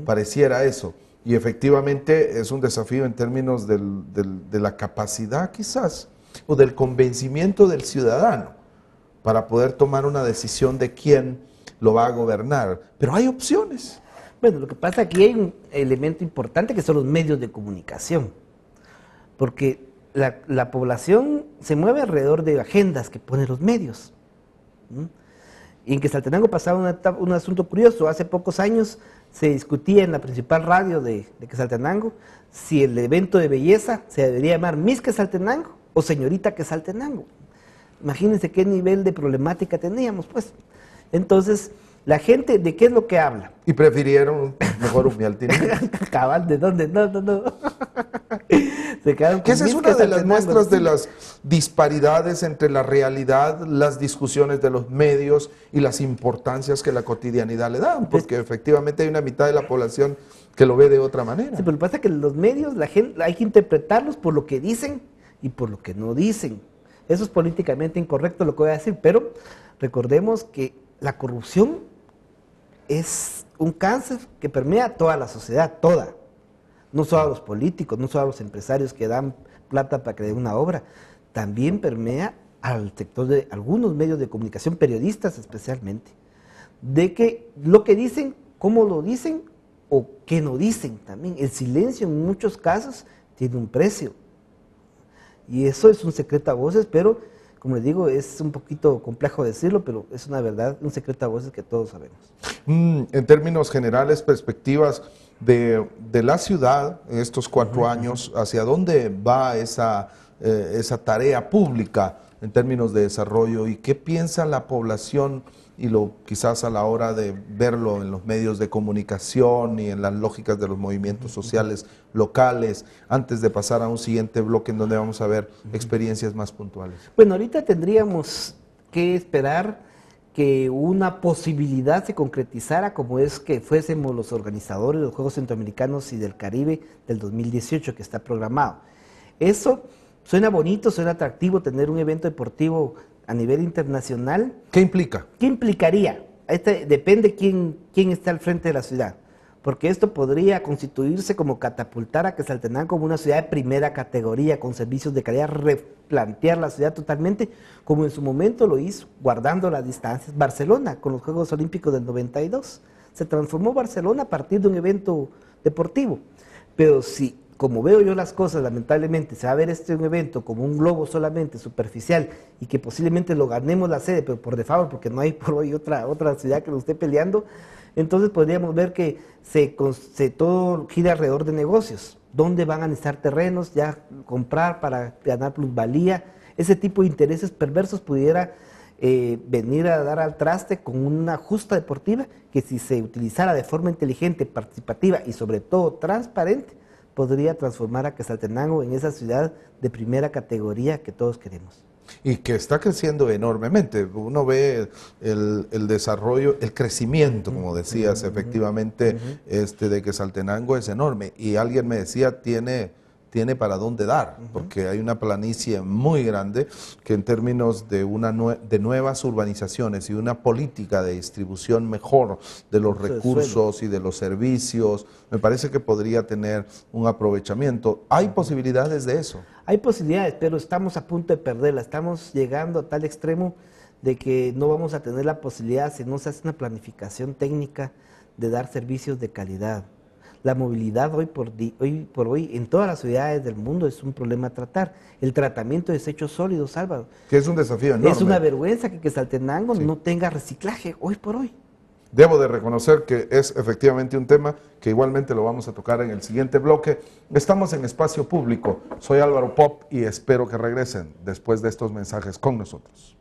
pareciera eso. Y efectivamente es un desafío en términos de la capacidad quizás, o del convencimiento del ciudadano para poder tomar una decisión de quién lo va a gobernar. Pero hay opciones. Bueno, lo que pasa aquí hay un elemento importante que son los medios de comunicación, porque la población se mueve alrededor de agendas que ponen los medios. Y en Quetzaltenango pasaba un asunto curioso. Hace pocos años se discutía en la principal radio de Quetzaltenango si el evento de belleza se debería llamar Miss Quetzaltenango o Señorita Quetzaltenango. Imagínense qué nivel de problemática teníamos, pues. Entonces, la gente, ¿de qué es lo que habla? Y prefirieron mejor un Mialtini. Cabal, ¿de dónde? No. Se quedaron Que con esa es Miss una de las Quetzaltenango, muestras de sí. las disparidades entre la realidad, las discusiones de los medios y las importancias que la cotidianidad le dan, porque efectivamente hay una mitad de la población que lo ve de otra manera. Sí, pero lo que pasa es que los medios, la gente, hay que interpretarlos por lo que dicen y por lo que no dicen. Eso es políticamente incorrecto lo que voy a decir, pero recordemos que la corrupción es un cáncer que permea toda la sociedad, toda. No solo a los políticos, no solo a los empresarios que dan plata para crear una obra, también permea al sector de algunos medios de comunicación, periodistas especialmente, de que lo que dicen, cómo lo dicen o qué no dicen también. El silencio en muchos casos tiene un precio. Y eso es un secreto a voces, pero como les digo, es un poquito complejo decirlo, pero es una verdad, un secreto a voces que todos sabemos. En términos generales, perspectivas de la ciudad en estos 4 años, ¿hacia dónde va esa tarea pública en términos de desarrollo? ¿Y qué piensa la población y quizás a la hora de verlo en los medios de comunicación y en las lógicas de los movimientos sociales locales, antes de pasar a un siguiente bloque en donde vamos a ver experiencias más puntuales? Bueno, ahorita tendríamos que esperar que una posibilidad se concretizara, como es que fuésemos los organizadores de los Juegos Centroamericanos y del Caribe del 2018, que está programado. Eso suena bonito, suena atractivo, tener un evento deportivo a nivel internacional. ¿Qué implica? ¿Qué implicaría? Depende quién está al frente de la ciudad, porque esto podría constituirse como catapultar a Quetzaltenango como una ciudad de primera categoría, con servicios de calidad, replantear la ciudad totalmente, como en su momento lo hizo, guardando las distancias, Barcelona, con los Juegos Olímpicos del 92. Se transformó Barcelona a partir de un evento deportivo, pero si, como veo yo las cosas, lamentablemente, se va a ver un evento como un globo solamente superficial y que posiblemente lo ganemos la sede, pero por default, porque no hay por hoy otra ciudad que lo esté peleando, entonces podríamos ver que todo gira alrededor de negocios. ¿Dónde van a necesitar terrenos? Ya comprar para ganar plusvalía. Ese tipo de intereses perversos pudiera venir a dar al traste con una justa deportiva que, si se utilizara de forma inteligente, participativa y sobre todo transparente, podría transformar a Quetzaltenango en esa ciudad de primera categoría que todos queremos. Y que está creciendo enormemente. Uno ve el desarrollo, el crecimiento, como decías, efectivamente, de Quetzaltenango es enorme. Y alguien me decía, tiene para dónde dar, porque hay una planicie muy grande que en términos de de nuevas urbanizaciones y una política de distribución mejor de los recursos y de los servicios, me parece que podría tener un aprovechamiento. ¿Hay posibilidades de eso? Hay posibilidades, pero estamos a punto de perderla. Estamos llegando a tal extremo de que no vamos a tener la posibilidad, si no se hace una planificación técnica, de dar servicios de calidad. La movilidad hoy por hoy en todas las ciudades del mundo es un problema a tratar. El tratamiento de desechos sólidos, Álvaro. Que es un desafío enorme. Es una vergüenza que Quetzaltenango no tenga reciclaje hoy por hoy. Debo de reconocer que es efectivamente un tema que igualmente lo vamos a tocar en el siguiente bloque. Estamos en Espacio Público. Soy Álvaro Pop y espero que regresen después de estos mensajes con nosotros.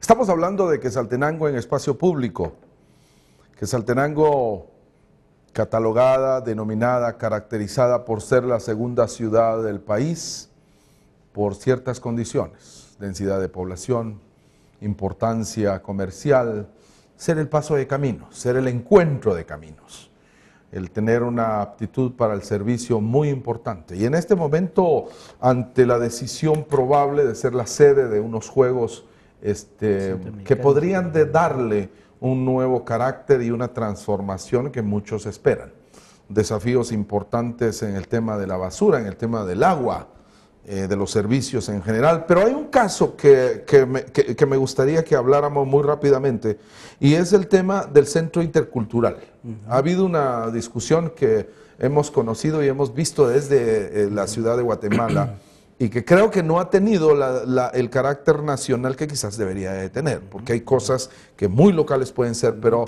Estamos hablando de Quetzaltenango en Espacio Público. Quetzaltenango catalogada, denominada, caracterizada por ser la segunda ciudad del país por ciertas condiciones: densidad de población, importancia comercial, ser el paso de caminos, ser el encuentro de caminos, el tener una aptitud para el servicio muy importante. Y en este momento, ante la decisión probable de ser la sede de unos Juegos que podrían darle un nuevo carácter y una transformación que muchos esperan. Desafíos importantes en el tema de la basura, en el tema del agua, de los servicios en general, pero hay un caso que me gustaría que habláramos muy rápidamente, y es el tema del Centro Intercultural. Ha habido una discusión que hemos conocido y hemos visto desde la ciudad de Guatemala, y que creo que no ha tenido el carácter nacional que quizás debería de tener, porque hay cosas que muy locales pueden ser, pero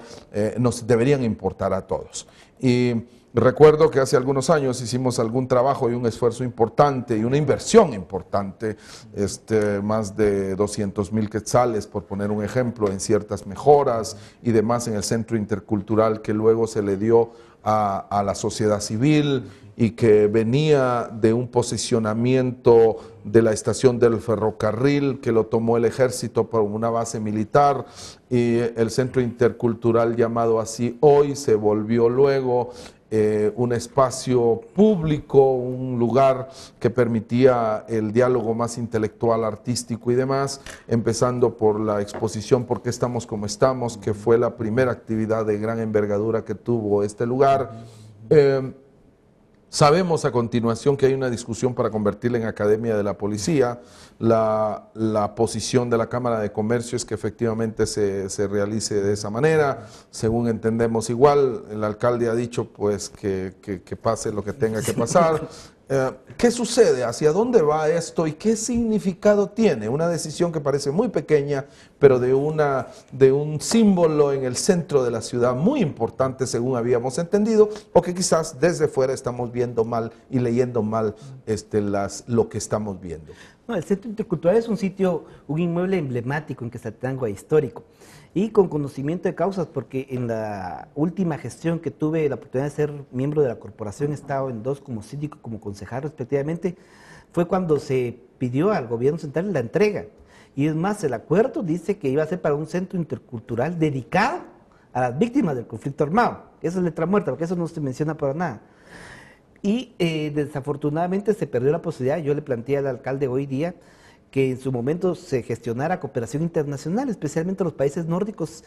nos deberían importar a todos. Y recuerdo que hace algunos años hicimos algún trabajo y un esfuerzo importante y una inversión importante, más de 200,000 quetzales, por poner un ejemplo, en ciertas mejoras y demás en el Centro Intercultural, que luego se le dio a la sociedad civil, y que venía de un posicionamiento de la estación del ferrocarril, que lo tomó el ejército por una base militar, y el Centro Intercultural, llamado así hoy, se volvió luego un espacio público, un lugar que permitía el diálogo más intelectual, artístico y demás, empezando por la exposición ¿Por qué estamos como estamos?, que fue la primera actividad de gran envergadura que tuvo este lugar. Sabemos a continuación que hay una discusión para convertirla en Academia de la Policía. La posición de la Cámara de Comercio es que efectivamente se realice de esa manera. Según entendemos igual, el alcalde ha dicho pues que pase lo que tenga que pasar. ¿Qué sucede? ¿Hacia dónde va esto? ¿Y qué significado tiene? Una decisión que parece muy pequeña, pero de un símbolo en el centro de la ciudad muy importante, según habíamos entendido, o que quizás desde fuera estamos viendo mal y leyendo mal lo que estamos viendo. No, el Centro Intercultural es un sitio, un inmueble emblemático en Quetzaltenango, histórico, y con conocimiento de causas, porque en la última gestión que tuve la oportunidad de ser miembro de la corporación, he estado en dos como síndico y como concejal respectivamente, fue cuando se pidió al gobierno central la entrega. Y es más, el acuerdo dice que iba a ser para un centro intercultural dedicado a las víctimas del conflicto armado. Eso es letra muerta, porque eso no se menciona para nada. Y desafortunadamente se perdió la posibilidad, yo le planteé al alcalde hoy día, que en su momento se gestionara cooperación internacional, especialmente los países nórdicos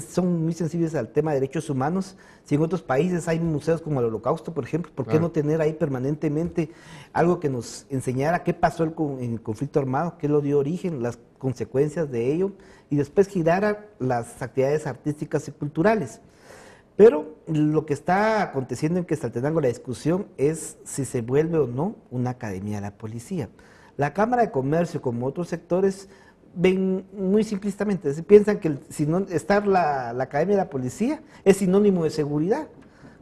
son muy sensibles al tema de derechos humanos. Si en otros países hay museos como el Holocausto, por ejemplo, ¿por qué no tener ahí permanentemente algo que nos enseñara qué pasó en el conflicto armado, qué lo dio origen, las consecuencias de ello, y después girara las actividades artísticas y culturales? Pero lo que está aconteciendo en Quetzaltenango, la discusión es si se vuelve o no una academia de la policía. La Cámara de Comercio, como otros sectores, ven muy simplistamente, piensan que estar la Academia de la Policía es sinónimo de seguridad,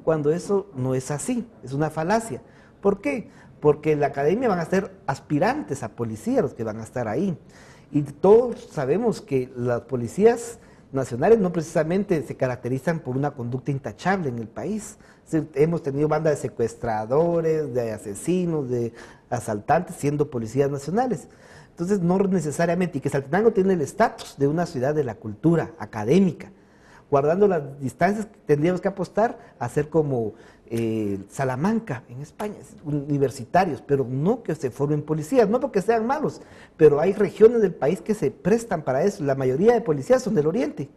cuando eso no es así, es una falacia. ¿Por qué? Porque en la Academia van a ser aspirantes a policía los que van a estar ahí. Y todos sabemos que las policías nacionales no precisamente se caracterizan por una conducta intachable en el país. Hemos tenido bandas de secuestradores, de asesinos, de asaltantes siendo policías nacionales. Entonces, no necesariamente, y que Quetzaltenango tiene el estatus de una ciudad de la cultura académica. Guardando las distancias, tendríamos que apostar a ser como Salamanca en España, universitarios, pero no que se formen policías, no porque sean malos, pero hay regiones del país que se prestan para eso. La mayoría de policías son del oriente.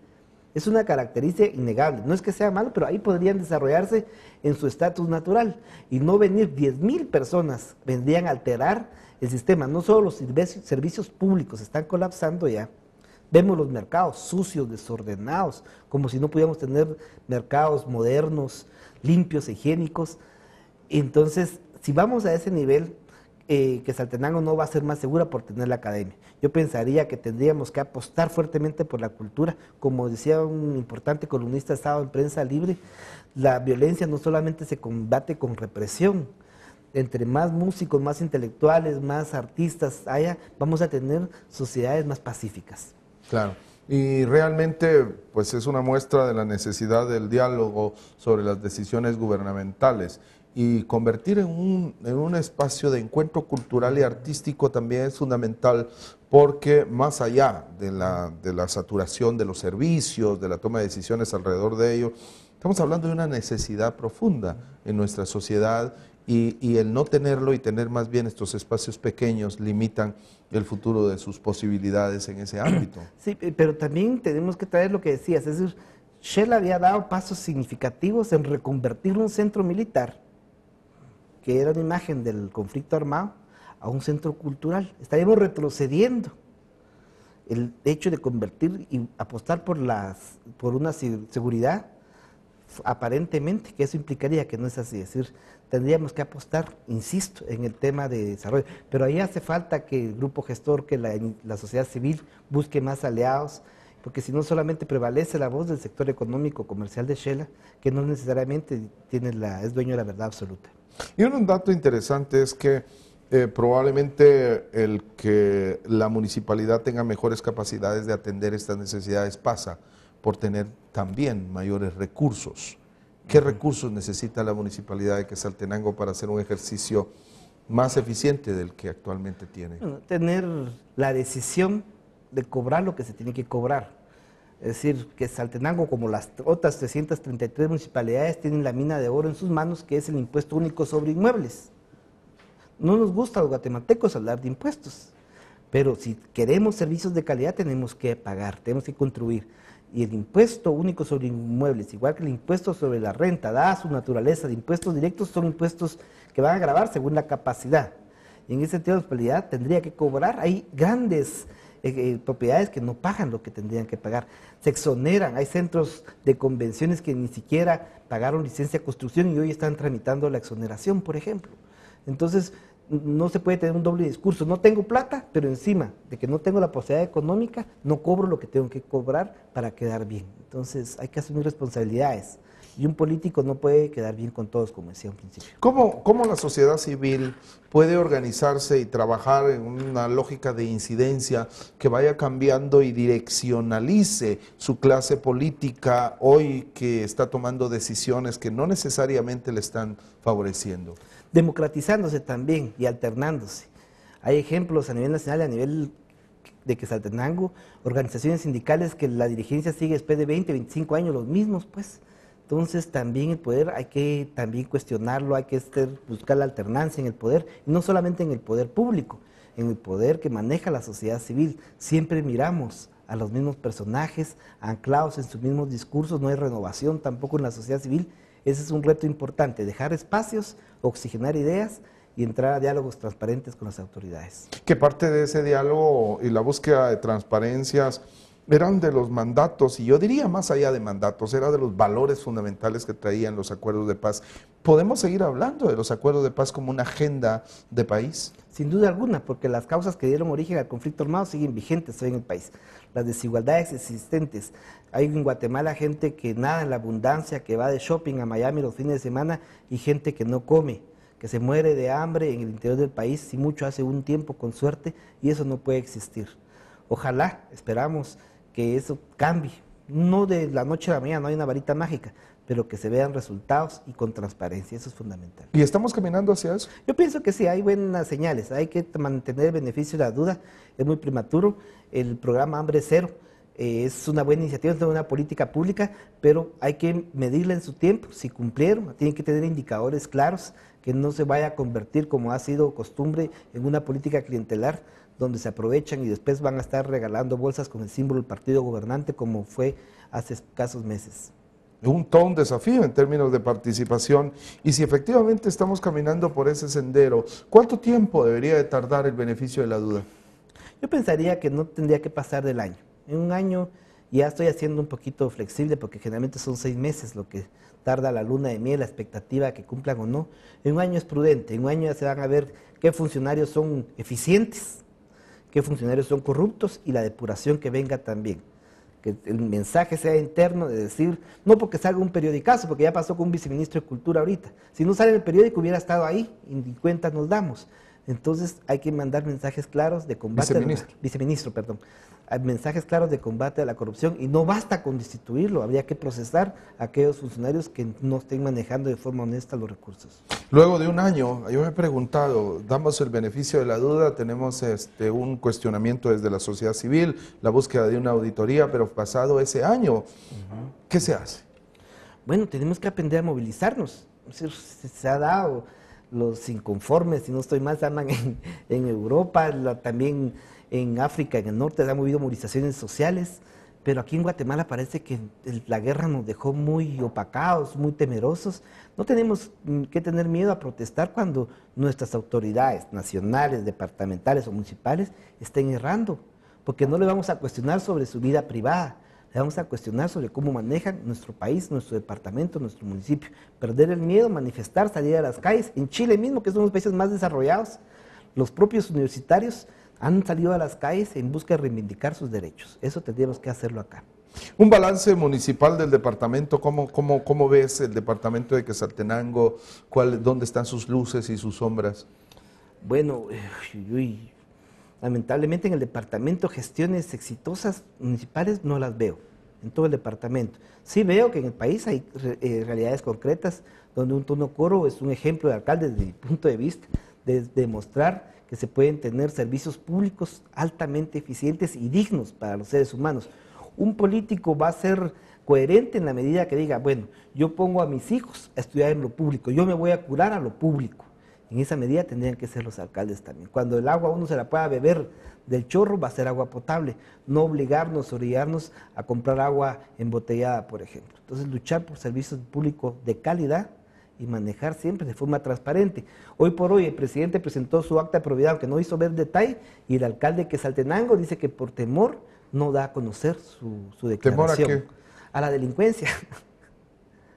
Es una característica innegable. No es que sea malo, pero ahí podrían desarrollarse en su estatus natural y no venir 10.000 personas, vendrían a alterar el sistema. No solo los servicios públicos están colapsando ya. Vemos los mercados sucios, desordenados, como si no pudiéramos tener mercados modernos, limpios, higiénicos. Entonces, si vamos a ese nivel, Quetzaltenango no va a ser más segura por tener la academia. Yo pensaría que tendríamos que apostar fuertemente por la cultura. Como decía un importante columnista estado en Prensa Libre, la violencia no solamente se combate con represión. Entre más músicos, más intelectuales, más artistas haya, vamos a tener sociedades más pacíficas. Claro, y realmente pues es una muestra de la necesidad del diálogo sobre las decisiones gubernamentales, y convertir en un espacio de encuentro cultural y artístico también es fundamental, porque más allá de la saturación de los servicios, de la toma de decisiones alrededor de ello, estamos hablando de una necesidad profunda en nuestra sociedad. Y el no tenerlo y tener más bien estos espacios pequeños limitan el futuro de sus posibilidades en ese ámbito. Sí, pero también tenemos que traer lo que decías, es decir, Shell había dado pasos significativos en reconvertir un centro militar, que era una imagen del conflicto armado, a un centro cultural. Estaríamos retrocediendo el hecho de convertir y apostar por una seguridad, aparentemente, que eso implicaría que no es así, es decir, tendríamos que apostar, insisto, en el tema de desarrollo, pero ahí hace falta que el grupo gestor, que la sociedad civil busque más aliados, porque si no solamente prevalece la voz del sector económico comercial de Shela, que no necesariamente es dueño de la verdad absoluta. Y un dato interesante es que probablemente el que la municipalidad tenga mejores capacidades de atender estas necesidades pasa por tener también mayores recursos. ¿Qué recursos necesita la municipalidad de Quetzaltenango para hacer un ejercicio más eficiente del que actualmente tiene? Bueno, tener la decisión de cobrar lo que se tiene que cobrar. Es decir, Quetzaltenango, como las otras 333 municipalidades, tienen la mina de oro en sus manos, que es el impuesto único sobre inmuebles. No nos gusta a los guatemaltecos hablar de impuestos, pero si queremos servicios de calidad tenemos que pagar, tenemos que contribuir. Y el impuesto único sobre inmuebles, igual que el impuesto sobre la renta, dada su naturaleza de impuestos directos, son impuestos que van a gravar según la capacidad. Y en ese sentido, la municipalidad tendría que cobrar. Hay grandes propiedades que no pagan lo que tendrían que pagar, se exoneran. Hay centros de convenciones que ni siquiera pagaron licencia de construcción y hoy están tramitando la exoneración, por ejemplo. Entonces, no se puede tener un doble discurso. No tengo plata, pero encima de que no tengo la posibilidad económica, no cobro lo que tengo que cobrar para quedar bien. Entonces, hay que asumir responsabilidades. Y un político no puede quedar bien con todos, como decía al principio. ¿Cómo la sociedad civil puede organizarse y trabajar en una lógica de incidencia que vaya cambiando y direccionalice su clase política hoy, que está tomando decisiones que no necesariamente le están favoreciendo? Democratizándose también y alternándose. Hay ejemplos a nivel nacional y a nivel de Quetzaltenango, organizaciones sindicales que la dirigencia sigue después de 20, 25 años los mismos, pues. Entonces también el poder hay que también cuestionarlo, hay que buscar la alternancia en el poder, y no solamente en el poder público, en el poder que maneja la sociedad civil. Siempre miramos a los mismos personajes, anclados en sus mismos discursos, no hay renovación tampoco en la sociedad civil. Ese es un reto importante, dejar espacios, oxigenar ideas y entrar a diálogos transparentes con las autoridades. Que parte de ese diálogo y la búsqueda de transparencias eran de los mandatos, y yo diría más allá de mandatos, era de los valores fundamentales que traían los acuerdos de paz. ¿Podemos seguir hablando de los acuerdos de paz como una agenda de país? Sin duda alguna, porque las causas que dieron origen al conflicto armado siguen vigentes hoy en el país. Las desigualdades existentes. Hay en Guatemala gente que nada en la abundancia, que va de shopping a Miami los fines de semana, y gente que no come, que se muere de hambre en el interior del país, si mucho hace un tiempo con suerte, y eso no puede existir. Ojalá, esperamos que eso cambie, no de la noche a la mañana, no hay una varita mágica, pero que se vean resultados y con transparencia, eso es fundamental. ¿Y estamos caminando hacia eso? Yo pienso que sí, hay buenas señales, hay que mantener el beneficio de la duda, es muy prematuro. El programa Hambre Cero es una buena iniciativa, es una buena política pública, pero hay que medirla en su tiempo, si cumplieron, tienen que tener indicadores claros, que no se vaya a convertir, como ha sido costumbre, en una política clientelar, donde se aprovechan y después van a estar regalando bolsas con el símbolo del partido gobernante, como fue hace escasos meses. Todo un desafío en términos de participación, y si efectivamente estamos caminando por ese sendero, ¿cuánto tiempo debería de tardar el beneficio de la duda? Yo pensaría que no tendría que pasar del año. En un año ya estoy haciendo un poquito flexible, porque generalmente son 6 meses lo que tarda la luna de miel, la expectativa que cumplan o no. En un año es prudente, en un año ya se van a ver qué funcionarios son eficientes, qué funcionarios son corruptos, y la depuración que venga también. Que el mensaje sea interno, de decir, no porque salga un periodicazo, porque ya pasó con un viceministro de Cultura ahorita. Si no sale en el periódico hubiera estado ahí, y ni cuenta nos damos. Entonces hay que mandar mensajes claros de combate viceministro, perdón. Hay mensajes claros de combate a la corrupción, y no basta con destituirlo, habría que procesar a aquellos funcionarios que no estén manejando de forma honesta los recursos. Luego de un año, yo me he preguntado, damos el beneficio de la duda, tenemos un cuestionamiento desde la sociedad civil, la búsqueda de una auditoría, pero pasado ese año, ¿qué se hace? Bueno, tenemos que aprender a movilizarnos. Se ha dado, los inconformes, si no estoy mal, se llaman en Europa, también en África, en el norte, se han movido movilizaciones sociales, pero aquí en Guatemala parece que la guerra nos dejó muy opacados, muy temerosos. No tenemos que tener miedo a protestar cuando nuestras autoridades nacionales, departamentales o municipales estén errando, porque no le vamos a cuestionar sobre su vida privada, le vamos a cuestionar sobre cómo manejan nuestro país, nuestro departamento, nuestro municipio. Perder el miedo, manifestar, salir a las calles. En Chile mismo, que es uno de los países más desarrollados, los propios universitarios han salido a las calles en busca de reivindicar sus derechos. Eso tendríamos que hacerlo acá. Un balance municipal del departamento, ¿cómo ves el departamento de Quetzaltenango? ¿Dónde están sus luces y sus sombras? Bueno, lamentablemente en el departamento gestiones exitosas municipales no las veo, en todo el departamento. Sí veo que en el país hay realidades concretas, donde un Tono Coro es un ejemplo de alcalde desde mi punto de vista, de demostrar que se pueden tener servicios públicos altamente eficientes y dignos para los seres humanos. Un político va a ser coherente en la medida que diga, bueno, yo pongo a mis hijos a estudiar en lo público, yo me voy a curar a lo público. En esa medida tendrían que ser los alcaldes también. Cuando el agua uno se la pueda beber del chorro, va a ser agua potable, no obligarnos, orillarnos a comprar agua embotellada, por ejemplo. Entonces, luchar por servicios públicos de calidad y manejar siempre de forma transparente. Hoy por hoy el presidente presentó su acta de probidad, aunque no hizo ver detalle, y el alcalde de Quetzaltenango dice que por temor no da a conocer su declaración. ¿Temor a qué? A la delincuencia.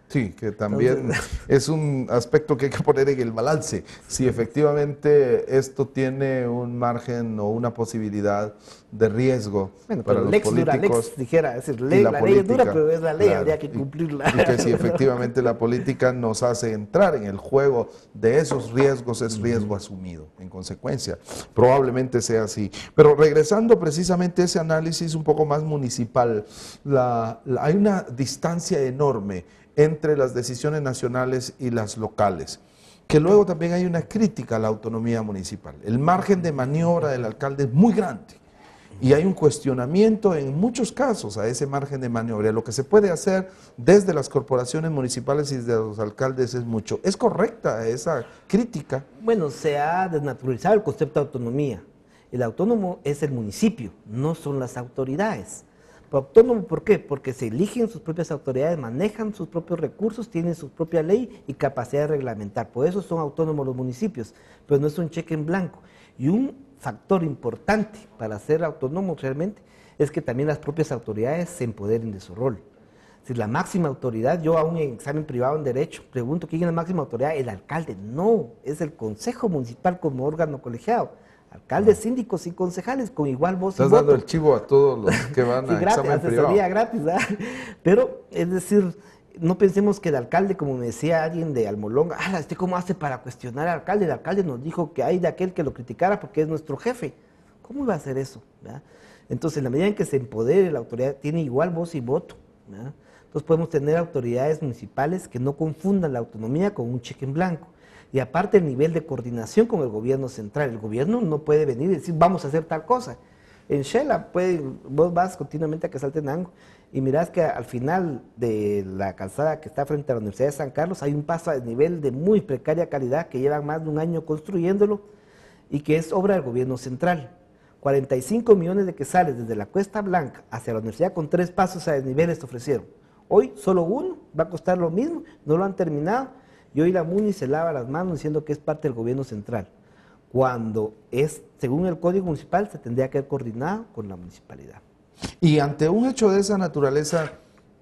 Sí, que también es un aspecto que hay que poner en el balance. Si efectivamente esto tiene un margen o una posibilidad de riesgo para los políticos. Dijera, es decir, la ley es dura, pero es la ley, claro, habría que cumplirla. Y que si efectivamente la política nos hace entrar en el juego de esos riesgos, es riesgo asumido. En consecuencia, probablemente sea así. Pero regresando precisamente a ese análisis un poco más municipal, hay una distancia enorme entre las decisiones nacionales y las locales, que luego también hay una crítica a la autonomía municipal. El margen de maniobra del alcalde es muy grande, Y hay un cuestionamiento en muchos casos a ese margen de maniobra. Lo que se puede hacer desde las corporaciones municipales y desde los alcaldes es mucho. ¿Es correcta esa crítica? Bueno, se ha desnaturalizado el concepto de autonomía. El autónomo es el municipio, no son las autoridades. Autónomo, ¿por qué? Porque se eligen sus propias autoridades, manejan sus propios recursos, tienen su propia ley y capacidad de reglamentar. Por eso son autónomos los municipios, pero no es un cheque en blanco. Y un factor importante para ser autónomo realmente es que también las propias autoridades se empoderen de su rol. Si la máxima autoridad, yo aún en examen privado en Derecho, pregunto quién es la máxima autoridad, el alcalde. No, es el Consejo Municipal como órgano colegiado. Alcaldes, síndicos y concejales con igual voz y voto. Estás dando el chivo a todos los que van sí, a gratis, examen privado. asesoría gratis, ¿verdad? Pero, es decir, no pensemos que el alcalde, como me decía alguien de Almolonga, ¿usted cómo hace para cuestionar al alcalde? El alcalde nos dijo que hay de aquel que lo criticara porque es nuestro jefe. ¿Cómo iba a hacer eso? ¿Verdad? Entonces, en la medida en que se empodere la autoridad, tiene igual voz y voto, ¿verdad? Entonces podemos tener autoridades municipales que no confundan la autonomía con un cheque en blanco. Y aparte el nivel de coordinación con el gobierno central. El gobierno no puede venir y decir, vamos a hacer tal cosa. En Shela, vos vas continuamente a Quetzaltenango y mirás que al final de la calzada que está frente a la Universidad de San Carlos hay un paso a nivel de muy precaria calidad que llevan más de un año construyéndolo y que es obra del gobierno central. 45 millones de quetzales desde la Cuesta Blanca hacia la universidad con 3 pasos a desniveles te ofrecieron. Hoy solo uno va a costar lo mismo, no lo han terminado. Y hoy la MUNI se lava las manos diciendo que es parte del gobierno central, cuando es, según el Código Municipal, se tendría que haber coordinado con la municipalidad. Y ante un hecho de esa naturaleza,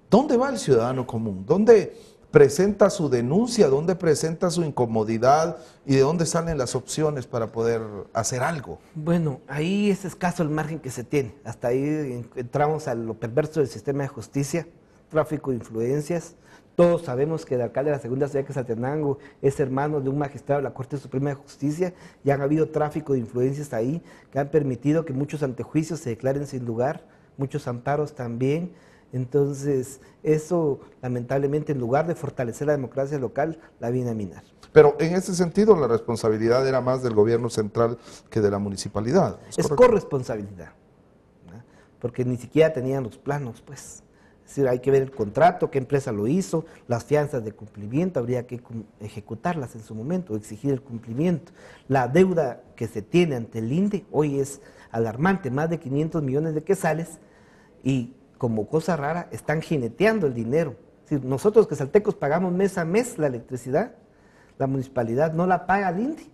¿dónde va el ciudadano común? ¿Dónde presenta su denuncia? ¿Dónde presenta su incomodidad? ¿Y de dónde salen las opciones para poder hacer algo? Bueno, ahí es escaso el margen que se tiene. Hasta ahí entramos a lo perverso del sistema de justicia, tráfico de influencias. Todos sabemos que el alcalde de la segunda ciudad de Quetzaltenango es hermano de un magistrado de la Corte Suprema de Justicia y han habido tráfico de influencias ahí que han permitido que muchos antejuicios se declaren sin lugar, muchos amparos también. Entonces, eso lamentablemente en lugar de fortalecer la democracia local, la viene a minar. Pero en ese sentido la responsabilidad era más del gobierno central que de la municipalidad. Es corresponsabilidad, ¿no? Porque ni siquiera tenían los planos, pues. Es decir, hay que ver el contrato, qué empresa lo hizo, las fianzas de cumplimiento, habría que ejecutarlas en su momento, exigir el cumplimiento. La deuda que se tiene ante el INDE hoy es alarmante, más de 500 millones de quetzales, y como cosa rara, están jineteando el dinero. Es decir, nosotros quetzaltecos pagamos mes a mes la electricidad, la municipalidad no la paga al INDE,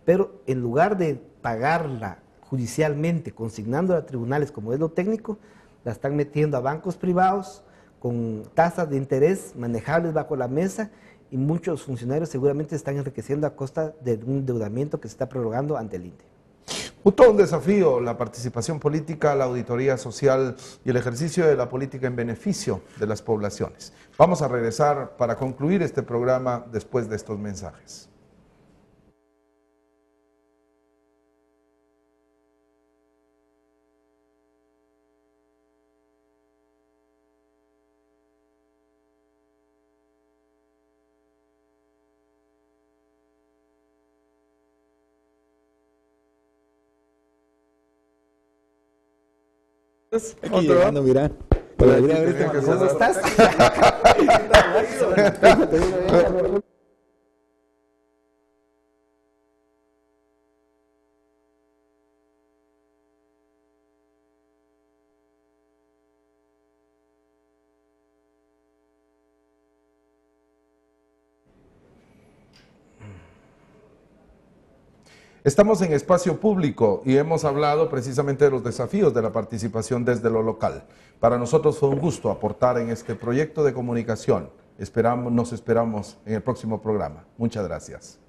pero en lugar de pagarla judicialmente, consignándola a tribunales como es lo técnico, la están metiendo a bancos privados con tasas de interés manejables bajo la mesa y muchos funcionarios seguramente están enriqueciendo a costa de un endeudamiento que se está prorrogando ante el INDE. Todo un desafío, la participación política, la auditoría social y el ejercicio de la política en beneficio de las poblaciones. Vamos a regresar para concluir este programa después de estos mensajes. Aquí llegando, mira. Hola, ¿Cómo estás? Estamos en espacio público y hemos hablado precisamente de los desafíos de la participación desde lo local. Para nosotros fue un gusto aportar en este proyecto de comunicación. Nos esperamos en el próximo programa. Muchas gracias.